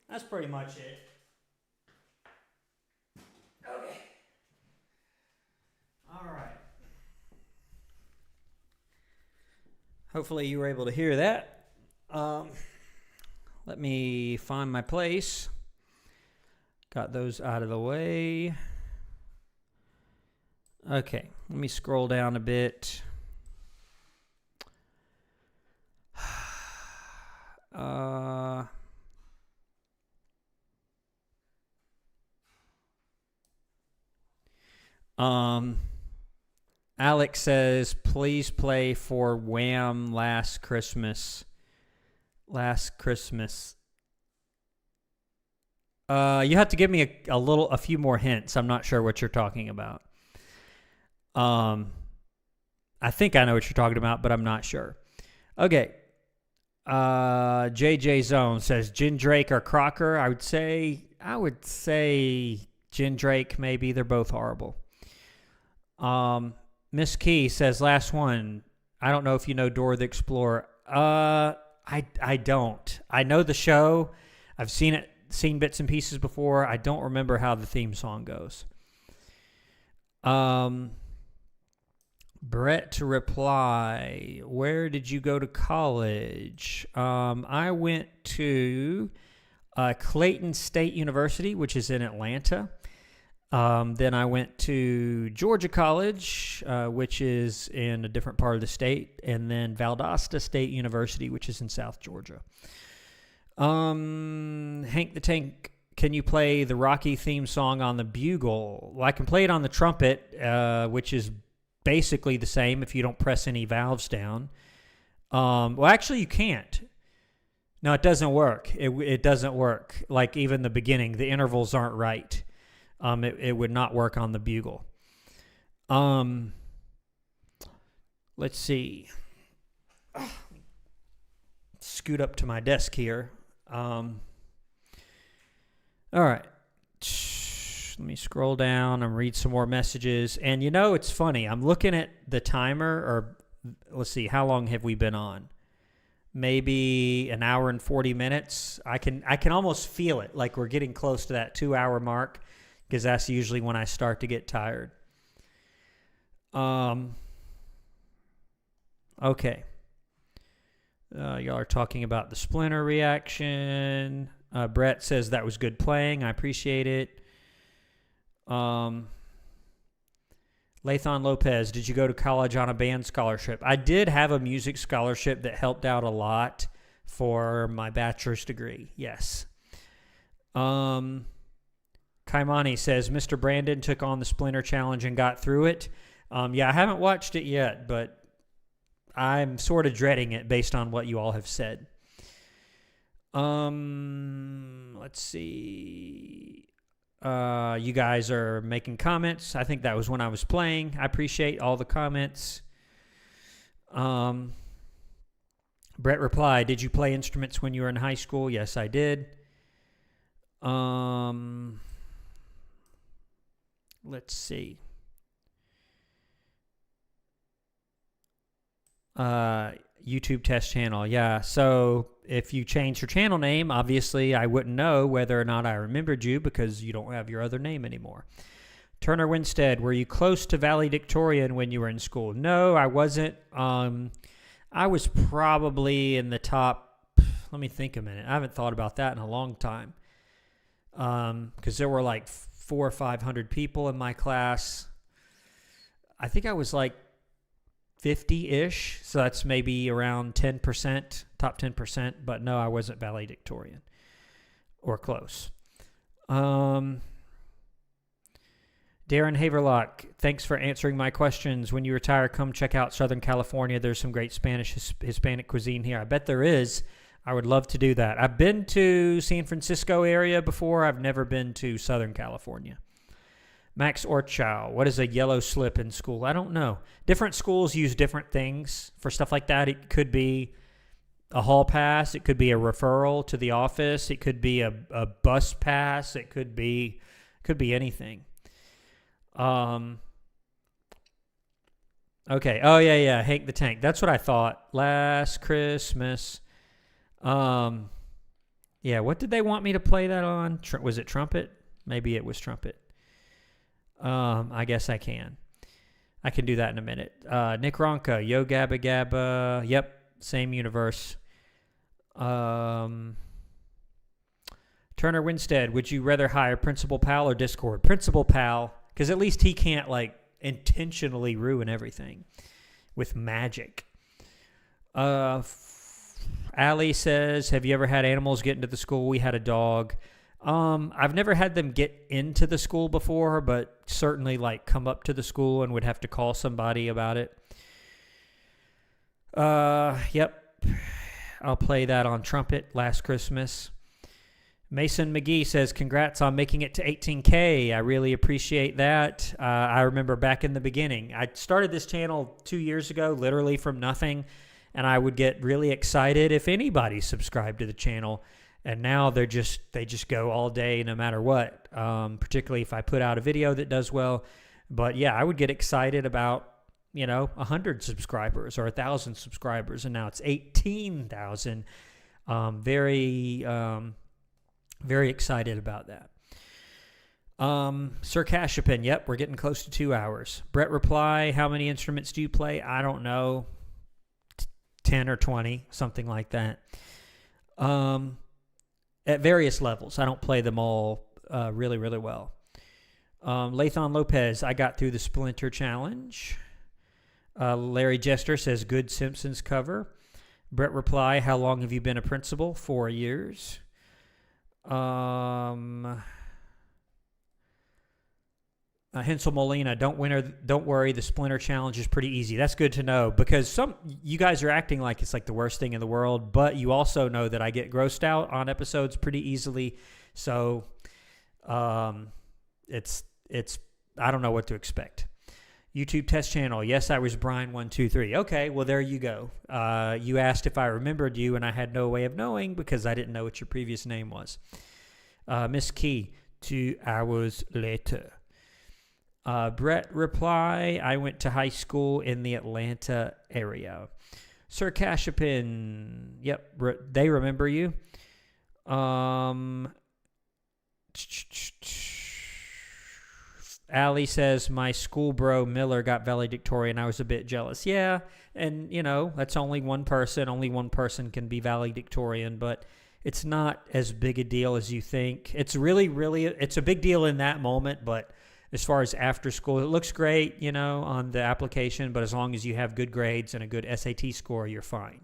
That's pretty much it. Okay. All right. Hopefully you were able to hear that. Let me find my place. Got those out of the way. Okay, let me scroll down a bit. Alex says, please play for Wham! Last Christmas. Last Christmas. You have to give me a few more hints. I'm not sure what you're talking about. I think I know what you're talking about, but I'm not sure. Okay. JJ Zone says Gin Drake or Crocker. I would say Gin Drake maybe. They're both horrible. Miss Key says last one. I don't know if you know Dora the Explorer. I don't. I know the show. I've seen bits and pieces before. I don't remember how the theme song goes. Brett to reply, where did you go to college? I went to Clayton State University, which is in Atlanta. Then I went to Georgia College, which is in a different part of the state, and then Valdosta State University, which is in South Georgia. Hank the Tank, can you play the Rocky theme song on the bugle? Well, I can play it on the trumpet, which is basically the same if you don't press any valves down. Well, actually, you can't. No, it doesn't work. It doesn't work. Like even the beginning, the intervals aren't right. It would not work on the bugle. Let's see. scoot up to my desk here. All right. Let me scroll down and read some more messages. And it's funny. I'm looking at the timer, or let's see, how long have we been on? Maybe an hour and 40 minutes. I can almost feel it, like we're getting close to that 2-hour mark, because that's usually when I start to get tired. Okay. Y'all are talking about the Splinter reaction. Brett says that was good playing. I appreciate it. Lathan Lopez, did you go to college on a band scholarship? I did have a music scholarship that helped out a lot for my bachelor's degree. Yes. Kaimani says, Mr. Brandon took on the Splinter Challenge and got through it. Yeah, I haven't watched it yet, but I'm sort of dreading it based on what you all have said. Let's see. You guys are making comments. I think that was when I was playing. I appreciate all the comments. Brett replied, did you play instruments when you were in high school? Yes, I did. Let's see. YouTube test channel. Yeah. So if you change your channel name, obviously I wouldn't know whether or not I remembered you because you don't have your other name anymore. Turner Winstead, were you close to valedictorian when you were in school? No, I wasn't. I was probably in the top, let me think a minute. I haven't thought about that in a long time. Because there were like 400 or 500 people in my class. I think I was like 50-ish, so that's maybe around 10%, top 10%, but no, I wasn't valedictorian or close. Darren Haverlock, thanks for answering my questions. When you retire, come check out Southern California. There's some great Spanish, Hispanic cuisine here. I bet there is. I would love to do that. I've been to San Francisco area before. I've never been to Southern California. Max Orchow, what is a yellow slip in school? I don't know. Different schools use different things for stuff like that. It could be a hall pass. It could be a referral to the office. It could be a bus pass. It could be anything. Okay. Oh, yeah. Hank the Tank. That's what I thought. Last Christmas. Yeah, what did they want me to play that on? Was it trumpet? Maybe it was trumpet. I guess I can. I can do that in a minute. Nick Ronca, Yo Gabba Gabba. Yep, same universe. Turner Winstead, would you rather hire Principal Pal or Discord? Principal Pal, because at least he can't intentionally ruin everything with magic. Allie says, have you ever had animals get into the school? We had a dog. I've never had them get into the school before, but certainly come up to the school and would have to call somebody about it. Yep. I'll play that on trumpet, Last Christmas. Mason McGee says, congrats on making it to 18K. I really appreciate that. I remember back in the beginning, I started this channel 2 years ago, literally from nothing, and I would get really excited if anybody subscribed to the channel. And now they just go all day no matter what, particularly if I put out a video that does well. But yeah, I would get excited about, 100 subscribers or 1,000 subscribers, and now it's 18,000. Very excited about that. Sir Cashapin, yep, we're getting close to 2 hours. Brett reply, how many instruments do you play? I don't know, 10 or 20, something like that. At various levels. I don't play them all really, really well. Lathan Lopez, I got through the Splinter Challenge. Larry Jester says, good Simpsons cover. Brett reply, how long have you been a principal? 4 years. Hensel Molina, don't worry, the Splinter Challenge is pretty easy. That's good to know, because you guys are acting like it's the worst thing in the world, but you also know that I get grossed out on episodes pretty easily. So it's I don't know what to expect. YouTube test channel. Yes, I was Brian123. Okay, well, there you go. You asked if I remembered you, and I had no way of knowing because I didn't know what your previous name was. Miss Key, 2 hours later. Brett reply, I went to high school in the Atlanta area. Sir Cashapin, yep, they remember you. Allie says, my school bro Miller got valedictorian. I was a bit jealous. Yeah, and, that's only one person. Only one person can be valedictorian, but it's not as big a deal as you think. It's really, it's a big deal in that moment, but as far as after school, it looks great, on the application, but as long as you have good grades and a good SAT score, you're fine.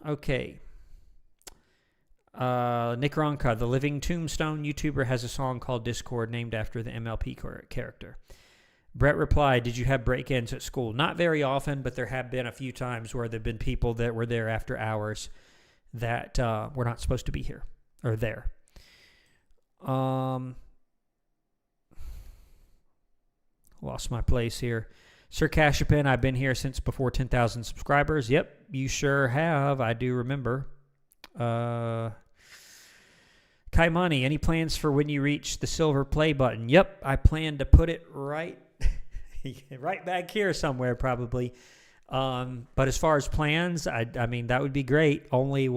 Okay. Nick Ronca, the Living Tombstone YouTuber, has a song called Discord named after the MLP character. Brett replied, did you have break-ins at school? Not very often, but there have been a few times where there have been people that were there after hours that were not supposed to be here or there. Lost my place here. Sir Cashapin, I've been here since before 10,000 subscribers. Yep, you sure have. I do remember. Kaimani, any plans for when you reach the silver play button? Yep, I plan to put it right back here somewhere probably. But as far as plans, I mean, that would be great. Only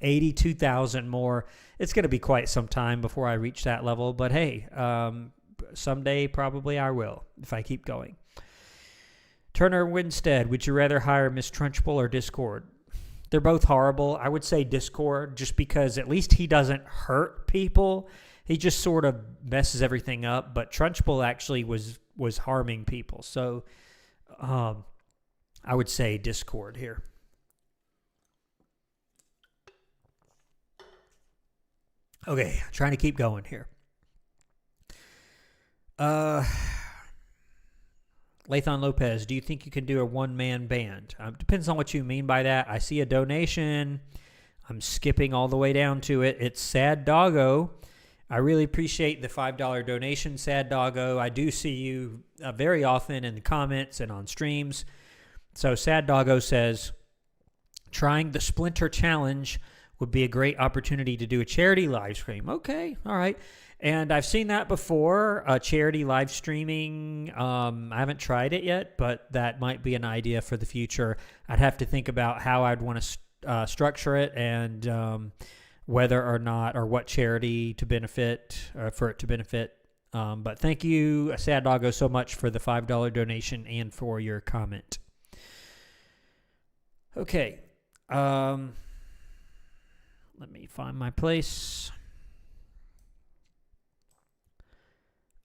82,000 more. It's going to be quite some time before I reach that level, but hey, someday probably I will if I keep going. Turner Winstead, would you rather hire Miss Trunchbull or Discord? They're both horrible. I would say Discord just because at least he doesn't hurt people. He just sort of messes everything up, but Trunchbull actually was harming people. So I would say Discord here. Okay, trying to keep going here. Lathan Lopez, do you think you can do a one-man band? Depends on what you mean by that. I see a donation. I'm skipping all the way down to it. It's Sad Doggo. I really appreciate the $5 donation, Sad Doggo. I do see you very often in the comments and on streams. So Sad Doggo says, trying the Splinter Challenge would be a great opportunity to do a charity live stream. Okay, all right. And I've seen that before, charity live streaming. I haven't tried it yet, but that might be an idea for the future. I'd have to think about how I'd want to structure it and whether or not or what charity to benefit for it to benefit. But thank you, Sad Doggo, so much for the $5 donation and for your comment. Okay. Let me find my place.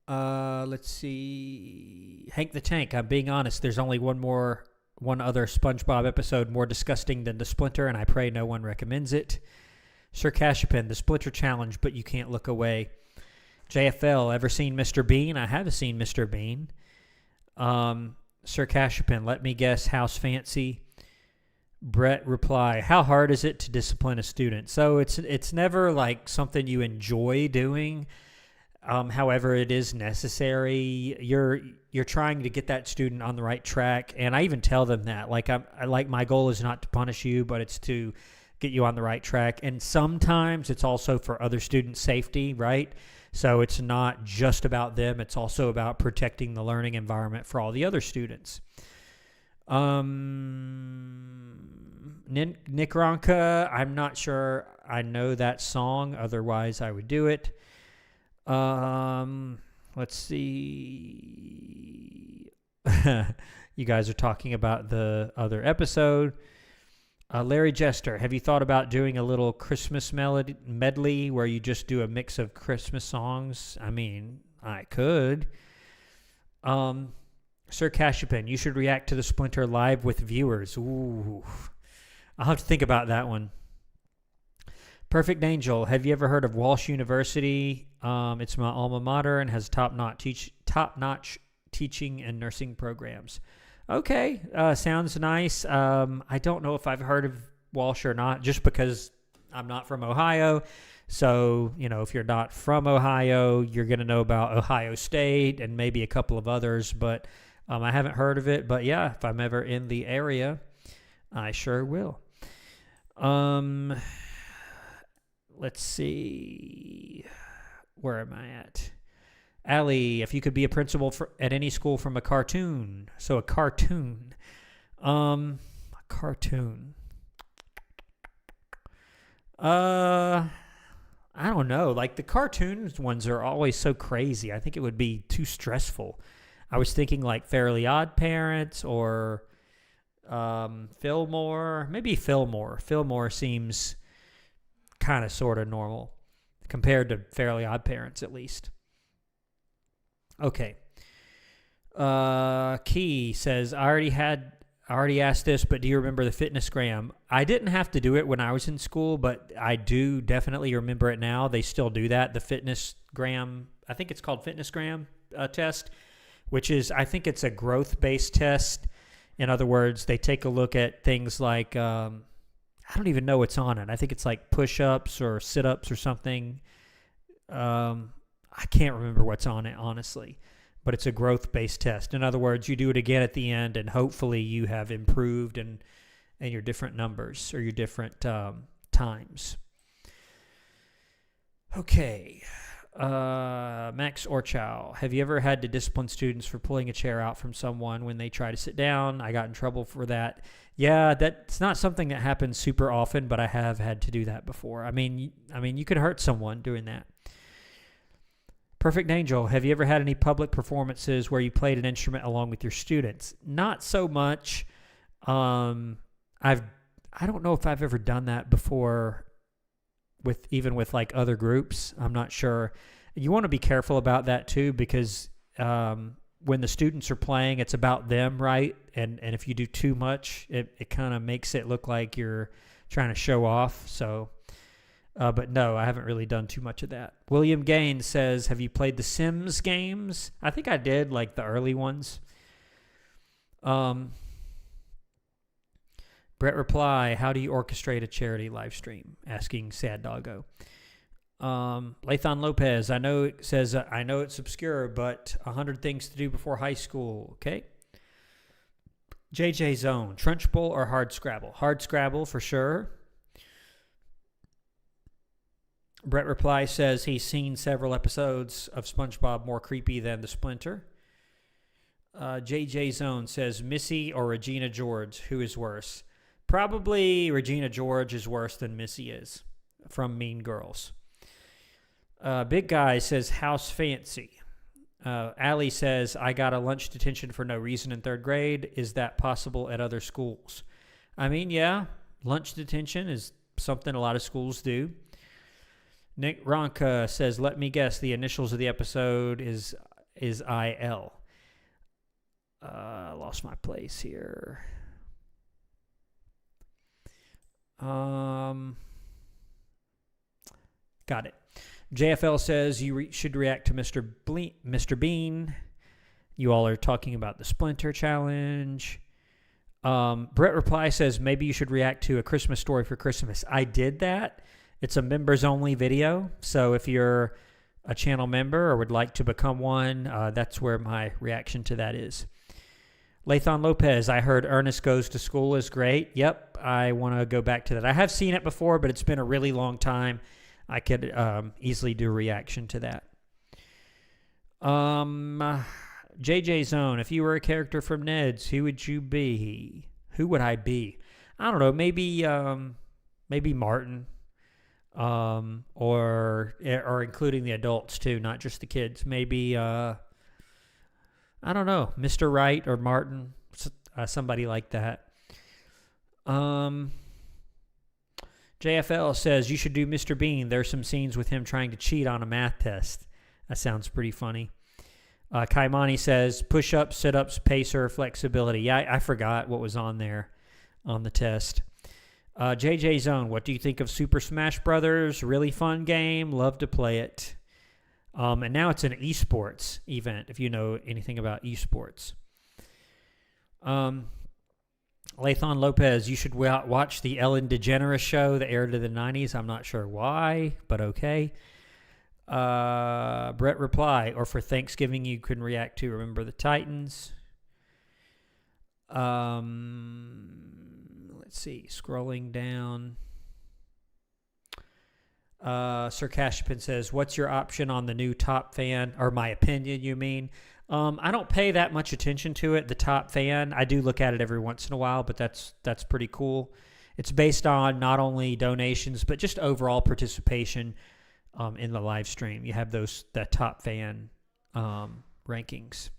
Let's see. Hank the Tank, I'm being honest. There's only one other SpongeBob episode more disgusting than the Splinter, and I pray no one recommends it. Sir Cashapin, the Splinter Challenge, but you can't look away. JFL, ever seen Mr. Bean? I have seen Mr. Bean. Sir Cashapin, let me guess, House Fancy. Brett reply, how hard is it to discipline a student? So it's never like something you enjoy doing. However, it is necessary. You're trying to get that student on the right track, and I even tell them that. Like my goal is not to punish you, but it's to get you on the right track. And sometimes it's also for other students' safety, right? So it's not just about them; it's also about protecting the learning environment for all the other students. Nick Ronca, I'm not sure I know that song. Otherwise, I would do it. Let's see. You guys are talking about the other episode. Larry Jester, have you thought about doing a little Christmas medley where you just do a mix of Christmas songs? I mean, I could. Sir Cashapin, you should react to the Splinter live with viewers. Ooh. I'll have to think about that one. Perfect Angel, have you ever heard of Walsh University? It's my alma mater and has top-notch teaching and nursing programs. Okay, sounds nice. I don't know if I've heard of Walsh or not, just because I'm not from Ohio. So, if you're not from Ohio, you're going to know about Ohio State and maybe a couple of others, but I haven't heard of it. But yeah, if I'm ever in the area, I sure will. Let's see. Where am I at? Allie, if you could be a principal at any school from a cartoon. So a cartoon. A cartoon. I don't know. Like the cartoons ones are always so crazy. I think it would be too stressful. I was thinking like Fairly Odd Parents or Fillmore. Maybe Fillmore. Fillmore seems kind of sort of normal compared to Fairly Odd Parents, at least. Okay. Key says, I already asked this, but do you remember the Fitnessgram? I didn't have to do it when I was in school, but I do definitely remember it now. They still do that. The Fitnessgram, I think it's called Fitnessgram test, which is, I think it's a growth-based test. In other words, they take a look at things like, I don't even know what's on it. I think it's like push-ups or sit-ups or something. I can't remember what's on it, honestly. But it's a growth-based test. In other words, you do it again at the end, and hopefully you have improved in your different numbers or your different times. Okay. Max Orchow, have you ever had to discipline students for pulling a chair out from someone when they try to sit down? I got in trouble for that. Yeah, that's not something that happens super often, but I have had to do that before. I mean, you could hurt someone doing that. Perfect Angel, have you ever had any public performances where you played an instrument along with your students? Not so much. I don't know if I've ever done that before with like other groups. I'm not sure. You want to be careful about that too, because when the students are playing, it's about them, right? And if you do too much, it kind of makes it look like you're trying to show off. So, but no, I haven't really done too much of that. William Gaines says, have you played the Sims games? I think I did, like the early ones. Brett Reply, how do you orchestrate a charity live stream? Asking Sad Doggo. Lathan Lopez, I know it says, I know it's obscure, but 100 things to do before high school. Okay. JJ Zone, Trunchbull or Hard Scrabble? Hard Scrabble for sure. Brett Reply says he's seen several episodes of SpongeBob more creepy than the Splinter. JJ Zone says Missy or Regina George, who is worse? Probably Regina George is worse than Missy is from Mean Girls. Big Guy says House Fancy. Allie says, I got a lunch detention for no reason in third grade. Is that possible at other schools? I mean, yeah, lunch detention is something a lot of schools do. Nick Ronka says, let me guess, the initials of the episode is IL. I lost my place here. Got it. JFL says you should react to Mr. Bean. You all are talking about the Splinter Challenge. Brett Reply says maybe you should react to A Christmas Story for Christmas. I did that. It's a members-only video, so if you're a channel member or would like to become one, that's where my reaction to that is. Lathan Lopez, I heard Ernest Goes to School is great. Yep, I want to go back to that. I have seen it before, but it's been a really long time. I could easily do a reaction to that. JJ Zone, if you were a character from Ned's, who would you be? Who would I be? I don't know, maybe Martin. Or including the adults too, not just the kids. Maybe I don't know, Mr. Wright or Martin, somebody like that. JFL says you should do Mr. Bean. There's some scenes with him trying to cheat on a math test. That sounds pretty funny. Kaimani says push-ups, sit-ups, pacer, flexibility. Yeah, I forgot what was on there on the test. JJ Zone, what do you think of Super Smash Brothers? Really fun game. Love to play it. And now it's an esports event, if you know anything about esports. Lathon Lopez, you should watch the Ellen DeGeneres show that aired in the 90s. I'm not sure why, but okay. Brett Reply, or for Thanksgiving you can react to Remember the Titans. Let's see, scrolling down. Sir Cashapin says, what's your option on the new Top Fan, or my opinion, you mean? I don't pay that much attention to it. The Top Fan, I do look at it every once in a while, but that's pretty cool. It's based on not only donations, but just overall participation in the live stream. You have that Top Fan rankings.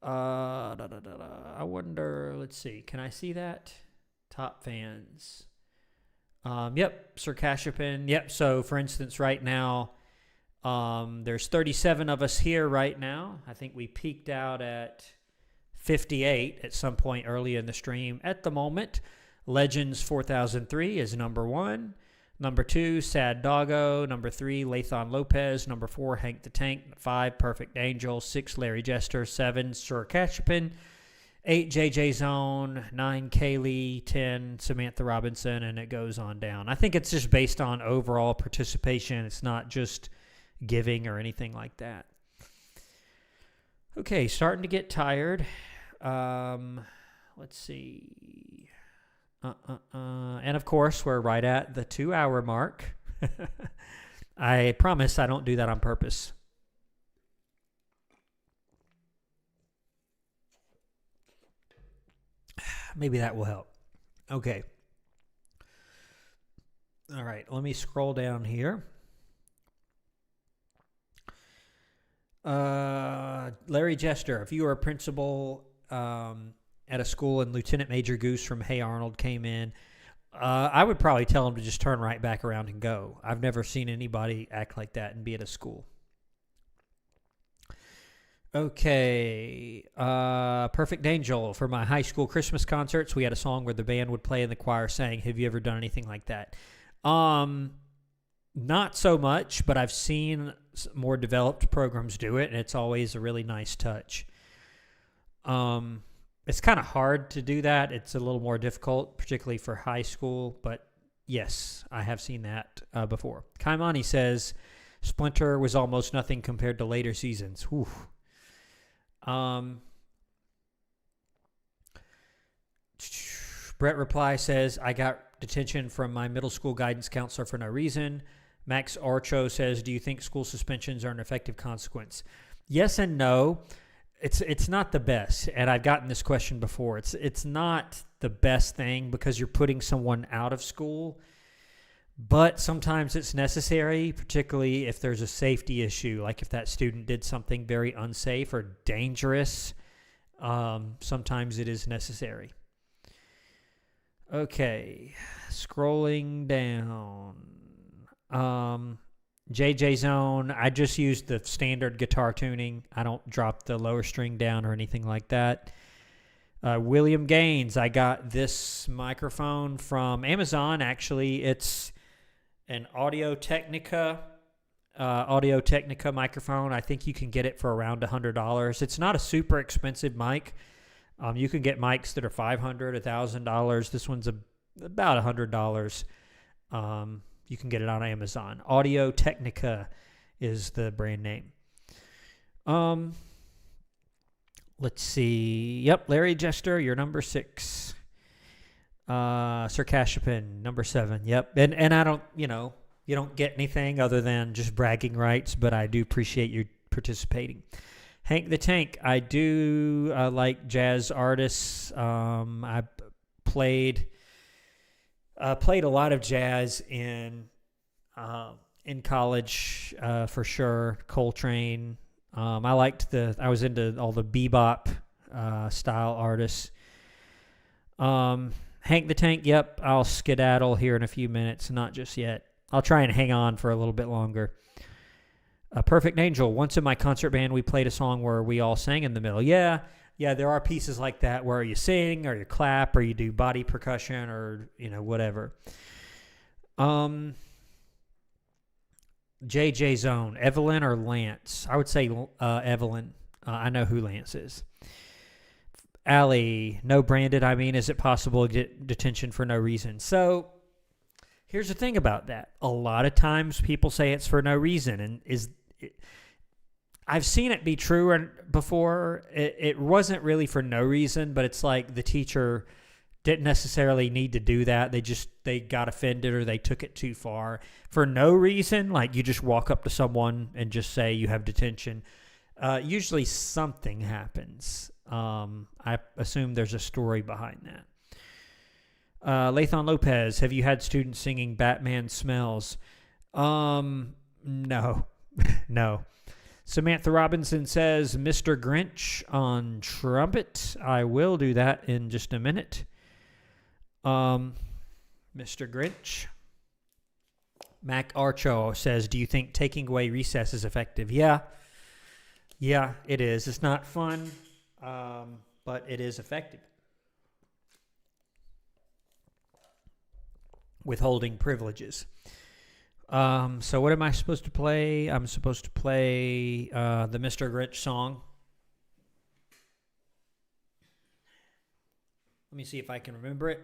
I wonder, let's see, can I see that? Top Fans. Yep, Sir Cashapin. Yep, so for instance, right now, there's 37 of us here right now. I think we peaked out at 58 at some point early in the stream. At the moment, Legends 4003 is number 1. Number 2, Sad Doggo. Number 3, Lathon Lopez. Number 4, Hank the Tank. 5, Perfect Angel. 6, Larry Jester. 7, Sir Cashapin. 8, JJ Zone. 9, Kaylee. 10, Samantha Robinson. And it goes on down. I think it's just based on overall participation. It's not just giving or anything like that. Okay, starting to get tired. Let's see. And of course, we're right at the 2-hour mark. I promise I don't do that on purpose. Maybe that will help. Okay. All right, let me scroll down here. Larry Jester, if you were a principal at a school and Lieutenant Major Goose from Hey Arnold came in, I would probably tell him to just turn right back around and go. I've never seen anybody act like that and be at a school. Okay. Perfect Angel, for my high school Christmas concerts, we had a song where the band would play and the choir sang. Have you ever done anything like that? Not so much, but I've seen more developed programs do it, and it's always a really nice touch. It's kind of hard to do that. It's a little more difficult, particularly for high school, but yes, I have seen that before. Kaimani says, Splinter was almost nothing compared to later seasons. Whew. Brett Reply says, I got detention from my middle school guidance counselor for no reason. Max Archo says, do you think school suspensions are an effective consequence? Yes and no. It's not the best, and I've gotten this question before. It's not the best thing because you're putting someone out of school, but sometimes it's necessary, particularly if there's a safety issue, like if that student did something very unsafe or dangerous. Sometimes it is necessary. Okay, scrolling down. JJ Zone, I just used the standard guitar tuning. I don't drop the lower string down or anything like that. William Gaines, I got this microphone from Amazon. Actually, it's an Audio-Technica microphone. I think you can get it for around $100. It's not a super expensive mic. You can get mics that are $500, $1,000. This one's about $100. You can get it on Amazon. Audio-Technica is the brand name. Let's see. Yep, Larry Jester, you're number 6. Sir Cashapin, number 7. Yep. And I don't, you don't get anything other than just bragging rights, but I do appreciate you participating. Hank the Tank, I do like jazz artists. I played a lot of jazz in college for sure. Coltrane. I was into all the bebop style artists. Hank the Tank, yep, I'll skedaddle here in a few minutes. Not just yet. I'll try and hang on for a little bit longer. Perfect Angel, once in my concert band, we played a song where we all sang in the middle. Yeah, there are pieces like that where you sing or you clap or you do body percussion or, whatever. JJ Zone, Evelyn or Lance? I would say Evelyn. I know who Lance is. Allie, no branded. I mean, is it possible to get detention for no reason? So here's the thing about that. A lot of times people say it's for no reason, and I've seen it be true before. It wasn't really for no reason, but it's like the teacher didn't necessarily need to do that. They got offended or they took it too far. For no reason, like you just walk up to someone and just say you have detention. Usually something happens. I assume there's a story behind that. Lathon Lopez, have you had students singing Batman Smells? No. No. Samantha Robinson says, Mr. Grinch on trumpet. I will do that in just a minute. Mr. Grinch. Mac Archo says, do you think taking away recess is effective? Yeah, it is. It's not fun, but it is effective. Withholding privileges. So what am I supposed to play? I'm supposed to play the Mr. Grinch song. Let me see if I can remember it.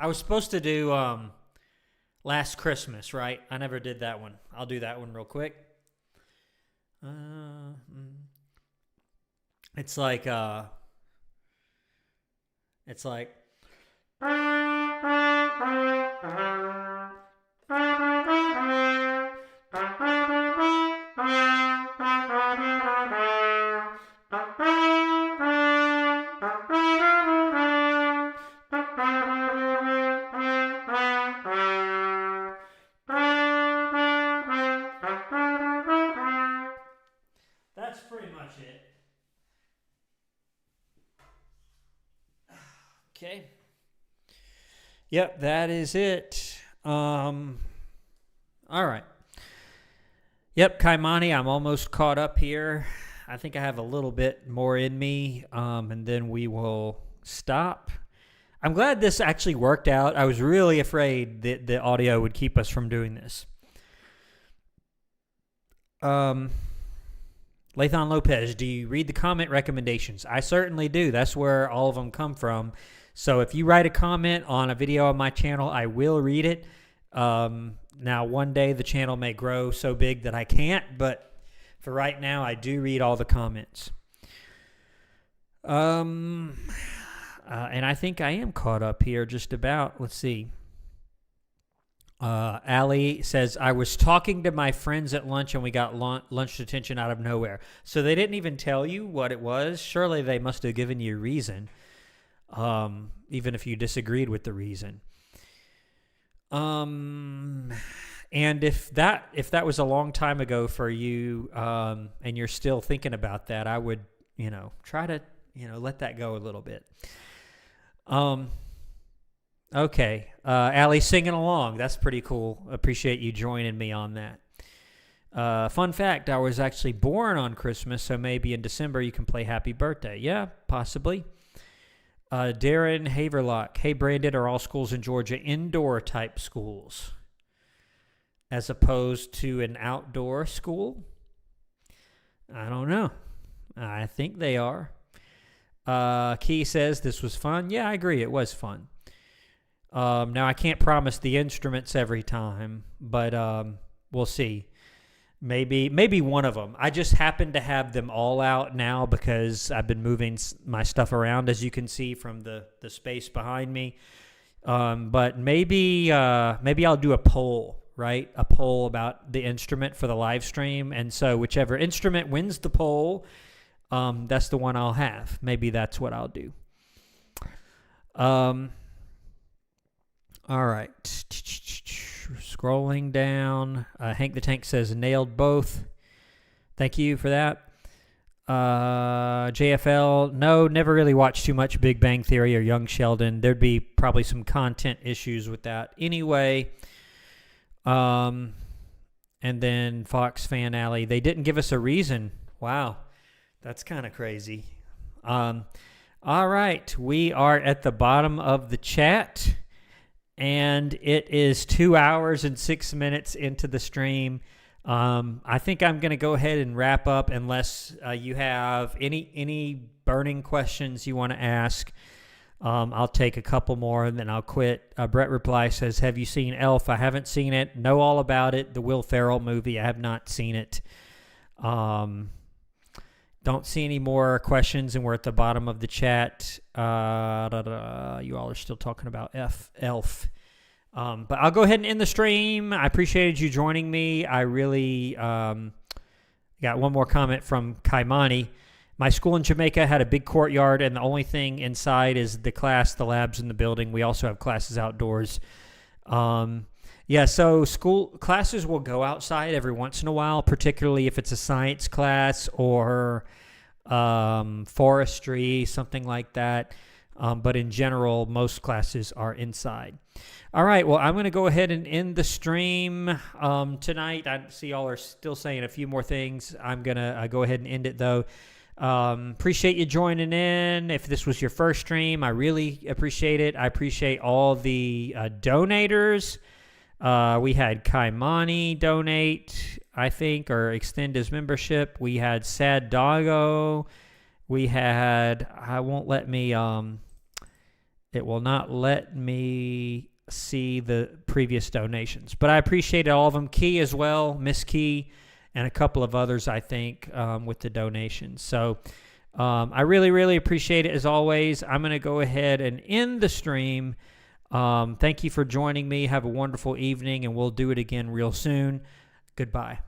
I was supposed to do Last Christmas, right? I never did that one. I'll do that one real quick. It's like that's pretty much it. Okay. Yep, that is it. All right. Yep, Kaimani, I'm almost caught up here. I think I have a little bit more in me, and then we will stop. I'm glad this actually worked out. I was really afraid that the audio would keep us from doing this. Lathon Lopez, do you read the comment recommendations? I certainly do. That's where all of them come from. So if you write a comment on a video on my channel, I will read it. Now, one day the channel may grow so big that I can't, but for right now, I do read all the comments. And I think I am caught up here just about. Let's see. Allie says, I was talking to my friends at lunch and we got lunch detention out of nowhere. So they didn't even tell you what it was? Surely they must have given you a reason, even if you disagreed with the reason. And if that was a long time ago for you, and you're still thinking about that, I would, try to, let that go a little bit. Okay. Allie singing along. That's pretty cool. Appreciate you joining me on that. Fun fact, I was actually born on Christmas, so maybe in December you can play Happy Birthday. Yeah, possibly. Darren Haverlock. Hey, Brandon, are all schools in Georgia indoor type schools as opposed to an outdoor school? I don't know. I think they are. Key says this was fun. Yeah, I agree. It was fun. Now, I can't promise the instruments every time, but we'll see. Maybe one of them. I just happen to have them all out now because I've been moving my stuff around, as you can see from the space behind me. But maybe I'll do a poll, right? A poll about the instrument for the live stream. And so whichever instrument wins the poll, that's the one I'll have. Maybe that's what I'll do. All right. Scrolling down. Hank the Tank says, nailed both. Thank you for that. JFL, no, never really watched too much Big Bang Theory or Young Sheldon. There'd be probably some content issues with that anyway. And then Fox Fan Alley, they didn't give us a reason. Wow, that's kind of crazy. All right, we are at the bottom of the chat, and it is 2 hours and 6 minutes into the stream. I think I'm going to go ahead and wrap up unless you have any burning questions you want to ask. I'll take a couple more and then I'll quit. Brett Reply says, have you seen Elf? I haven't seen it. Know all about it. The Will Ferrell movie. I have not seen it. Don't see any more questions, and we're at the bottom of the chat. You all are still talking about Elf. But I'll go ahead and end the stream. I appreciated you joining me. I really got one more comment from Kaimani. My school in Jamaica had a big courtyard, and the only thing inside is the class, the labs in the building. We also have classes outdoors. So school classes will go outside every once in a while, particularly if it's a science class or forestry, something like that. But in general, most classes are inside. All right, well, I'm going to go ahead and end the stream tonight. I see y'all are still saying a few more things. I'm going to go ahead and end it, though. Appreciate you joining in. If this was your first stream, I really appreciate it. I appreciate all the donators. We had Kaimani donate, I think, or extend his membership. We had Sad Doggo. We had, it will not let me see the previous donations, but I appreciate all of them. Key as well, Miss Key, and a couple of others, I think, with the donations. So I really, really appreciate it as always. I'm going to go ahead and end the stream. Thank you for joining me. Have a wonderful evening, and we'll do it again real soon. Goodbye.